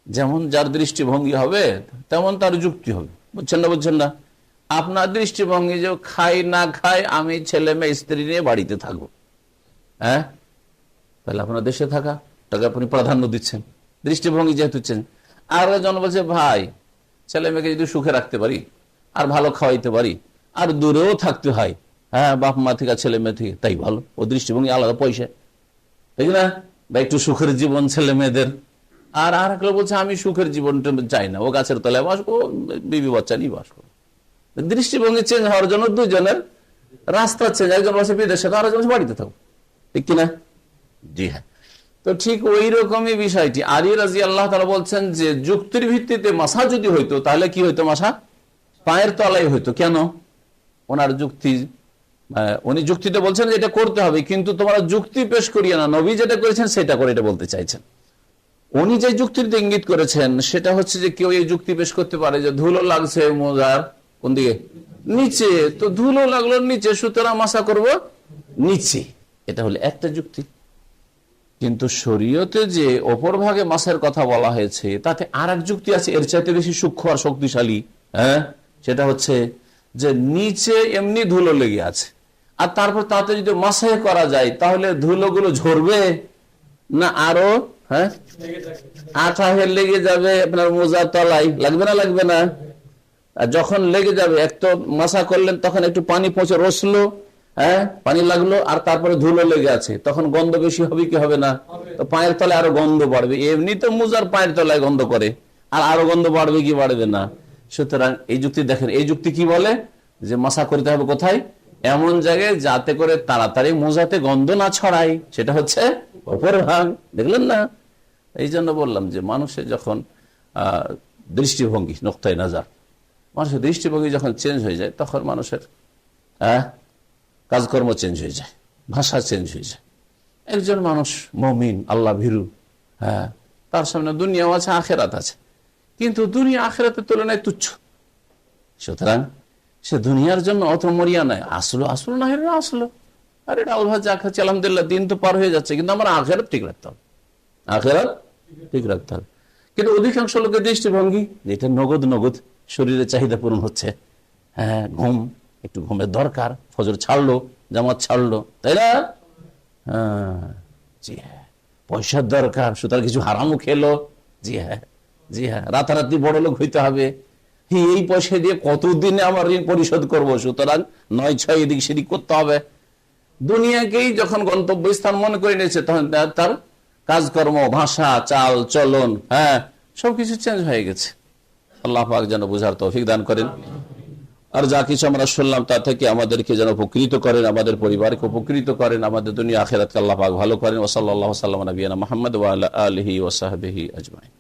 যেমন যার দৃষ্টিভঙ্গি হবে তেমন তার যুক্তি হবে, বুঝছেন না? আপনার দৃষ্টিভঙ্গি যে খাই না খাই আমি ছেলে মেয়ে স্ত্রী নিয়ে বাড়িতে থাকবো, তাহলে আপনার দেশে থাকা টাকা আপনি প্রাধান্য দিচ্ছেন, দৃষ্টিভঙ্গি যেহেতু চেঞ্জ। আর জন বলছে ভাই ছেলে মেয়েকে যদি সুখে রাখতে পারি আর ভালো খাওয়াইতে পারি আর দূরেও থাকতে হয়, বাপ মা থেকে ছেলে মেয়ে থেকে, তাই ভালো। ও দৃষ্টিভঙ্গি আলাদা, পয়সা, ঠিক না? বা একটু সুখের জীবন ছেলে মেয়েদের। আর কেউ বলছে আমি সুখের জীবনটা চাই না, ও গাছের তলায় বাস করো, বিবি বাচ্চা নিয়ে বাস করো। দৃষ্টিভঙ্গি চেঞ্জ হওয়ার জন্য দুজনের রাস্তা চেঞ্জ, একজন বসে বিদেশে, তো আরেকজন বাড়িতে থাকো, ঠিক কিনা? জি হ্যাঁ। তো ঠিক ওই রকমই বিষয়টি আলী রাদিয়াল্লাহু তাআলা বলছেন যে যুক্তির ভিত্তিতে মাসা যদি হইতো তাহলে কি হইতো? মাসা পায়ের তলায় হইতো। কেন? ওনার যুক্তি, উনি যুক্তিতে বলছেন যে এটা করতে হবে, কিন্তু তোমরা যুক্তি পেশ করিয়ে না, নবী যেটা করেছেন সেটা করে, এটা বলতে চাইছেন। উনি যে যুক্তির ইঙ্গিত করেছেন সেটা হচ্ছে যে কেউ এই যুক্তি পেশ করতে পারে যে ধুলো লাগছে মোজার কোন দিকে? নিচে, তো ধুলো লাগলো নিচে, সুতরাং মাসা করব নিচে। এটা হলো একটা যুক্তি। কিন্তু শরীয়তে যে অপর ভাগে মাসের কথা বলা হয়েছে তাতে আর এক যুক্তি আছে, এর চাইতে বেশি সূক্ষ্ম আর শক্তিশালী। হ্যাঁ, সেটা হচ্ছে যে নিচে এমনি ধুলো লেগে আছে, আর তারপর তাতে যদি মাসাহ করা যায় তাহলে ধুলোগুলো ঝরবে না আরো আঠা হয়ে লেগে যাবে আপনার মোজার তলায়? লাগবে না? লাগবে না? আর যখন লেগে যাবে, এক তো মাসা করলেন, তখন একটু পানি পৌঁছে রসলো, পানি লাগলো, আর তারপরে ধুলো লেগে আছে, তখন গন্ধ বেশি হবে কি হবে না? তো পায়ের তলায় আরো গন্ধ বাড়বে। এমনি তো মোজার পায়ের তলায় গন্ধ করে, আর আরো গন্ধ বাড়বে কি বাড়বে না? সুতরাং এই যুক্তি দেখেন, এই যুক্তি কি বলে যে মাসা করতে হবে কোথায়? এমন জায়গায় যাতে করে তাড়াতাড়ি মোজাতে গন্ধ না ছড়ায়, সেটা হচ্ছে অপর ভাগ। দেখলেন না? এই জন্য বললাম যে মানুষের যখন দৃষ্টিভঙ্গি, নোক্তায় নাজার, মানুষের দৃষ্টিভঙ্গি যখন চেঞ্জ হয়ে যায় তখন মানুষের কাজকর্ম চেঞ্জ হয়ে যায়, ভাষা চেঞ্জ হয়ে যায়। একজন মানুষ মুমিন, আল্লাহ ভীরু, তার সামনে দুনিয়াও আছে, আখেরাত আছে, কিন্তু দুনিয়া আখেরাতের তুলনায় তুচ্ছ। সুতরাং সে দুনিয়ার জন্য অত মরিয়া নয়। আসলো না হেরে আসলো, আর এটা আল্লাহ যা খাচ্ছে আলহামদুলিল্লাহ, দিন তো পার হয়ে যাচ্ছে, কিন্তু আমার আখেরাত ঠিক রাখতে হবে, আখেরাত ঠিক রাখতে হবে। কিন্তু অধিকাংশ লোকের দৃষ্টিভঙ্গি যেটা নগদ নগদ শরীরের চাহিদা পূরণ হচ্ছে, ঘুম, একটু ঘুমের দরকার, ফজর ছাড়লো, জামাত ছাড়লো, তাই না? জি হ্যাঁ, পয়সার দরকার, সুতরাং কিছু হারামও খেলো, জি হ্যাঁ, জি হ্যাঁ, রাতারাতি বড় লোক হইতে হবে, এই পয়সা দিয়ে কতদিনে আমার ঋণ পরিশোধ করবো, সুতরাং 9-6 এদিক সেদিক করতে হবে। দুনিয়াকেই যখন গন্তব্যস্থান মনে করে নিয়েছে তখন তার কাজকর্ম, ভাষা, চাল চলন, সবকিছু চেঞ্জ হয়ে গেছে। আল্লাহ পাক যেন বুঝার তৌফিক দান করেন, আর যা কিছু আমরা শুনলাম তা থেকে আমাদেরকে যেন উপকৃত করেন, আমাদের পরিবারকে উপকৃত করেন, আমাদের দুনিয়া আখিরাতকে আল্লাহ পাক ভালো করেন। ওয়া সাল্লাল্লাহু আলা নবিয়িনা মুহাম্মদ ওয়া আলা আলিহি ওয়া সাহবিহি আজমাইন।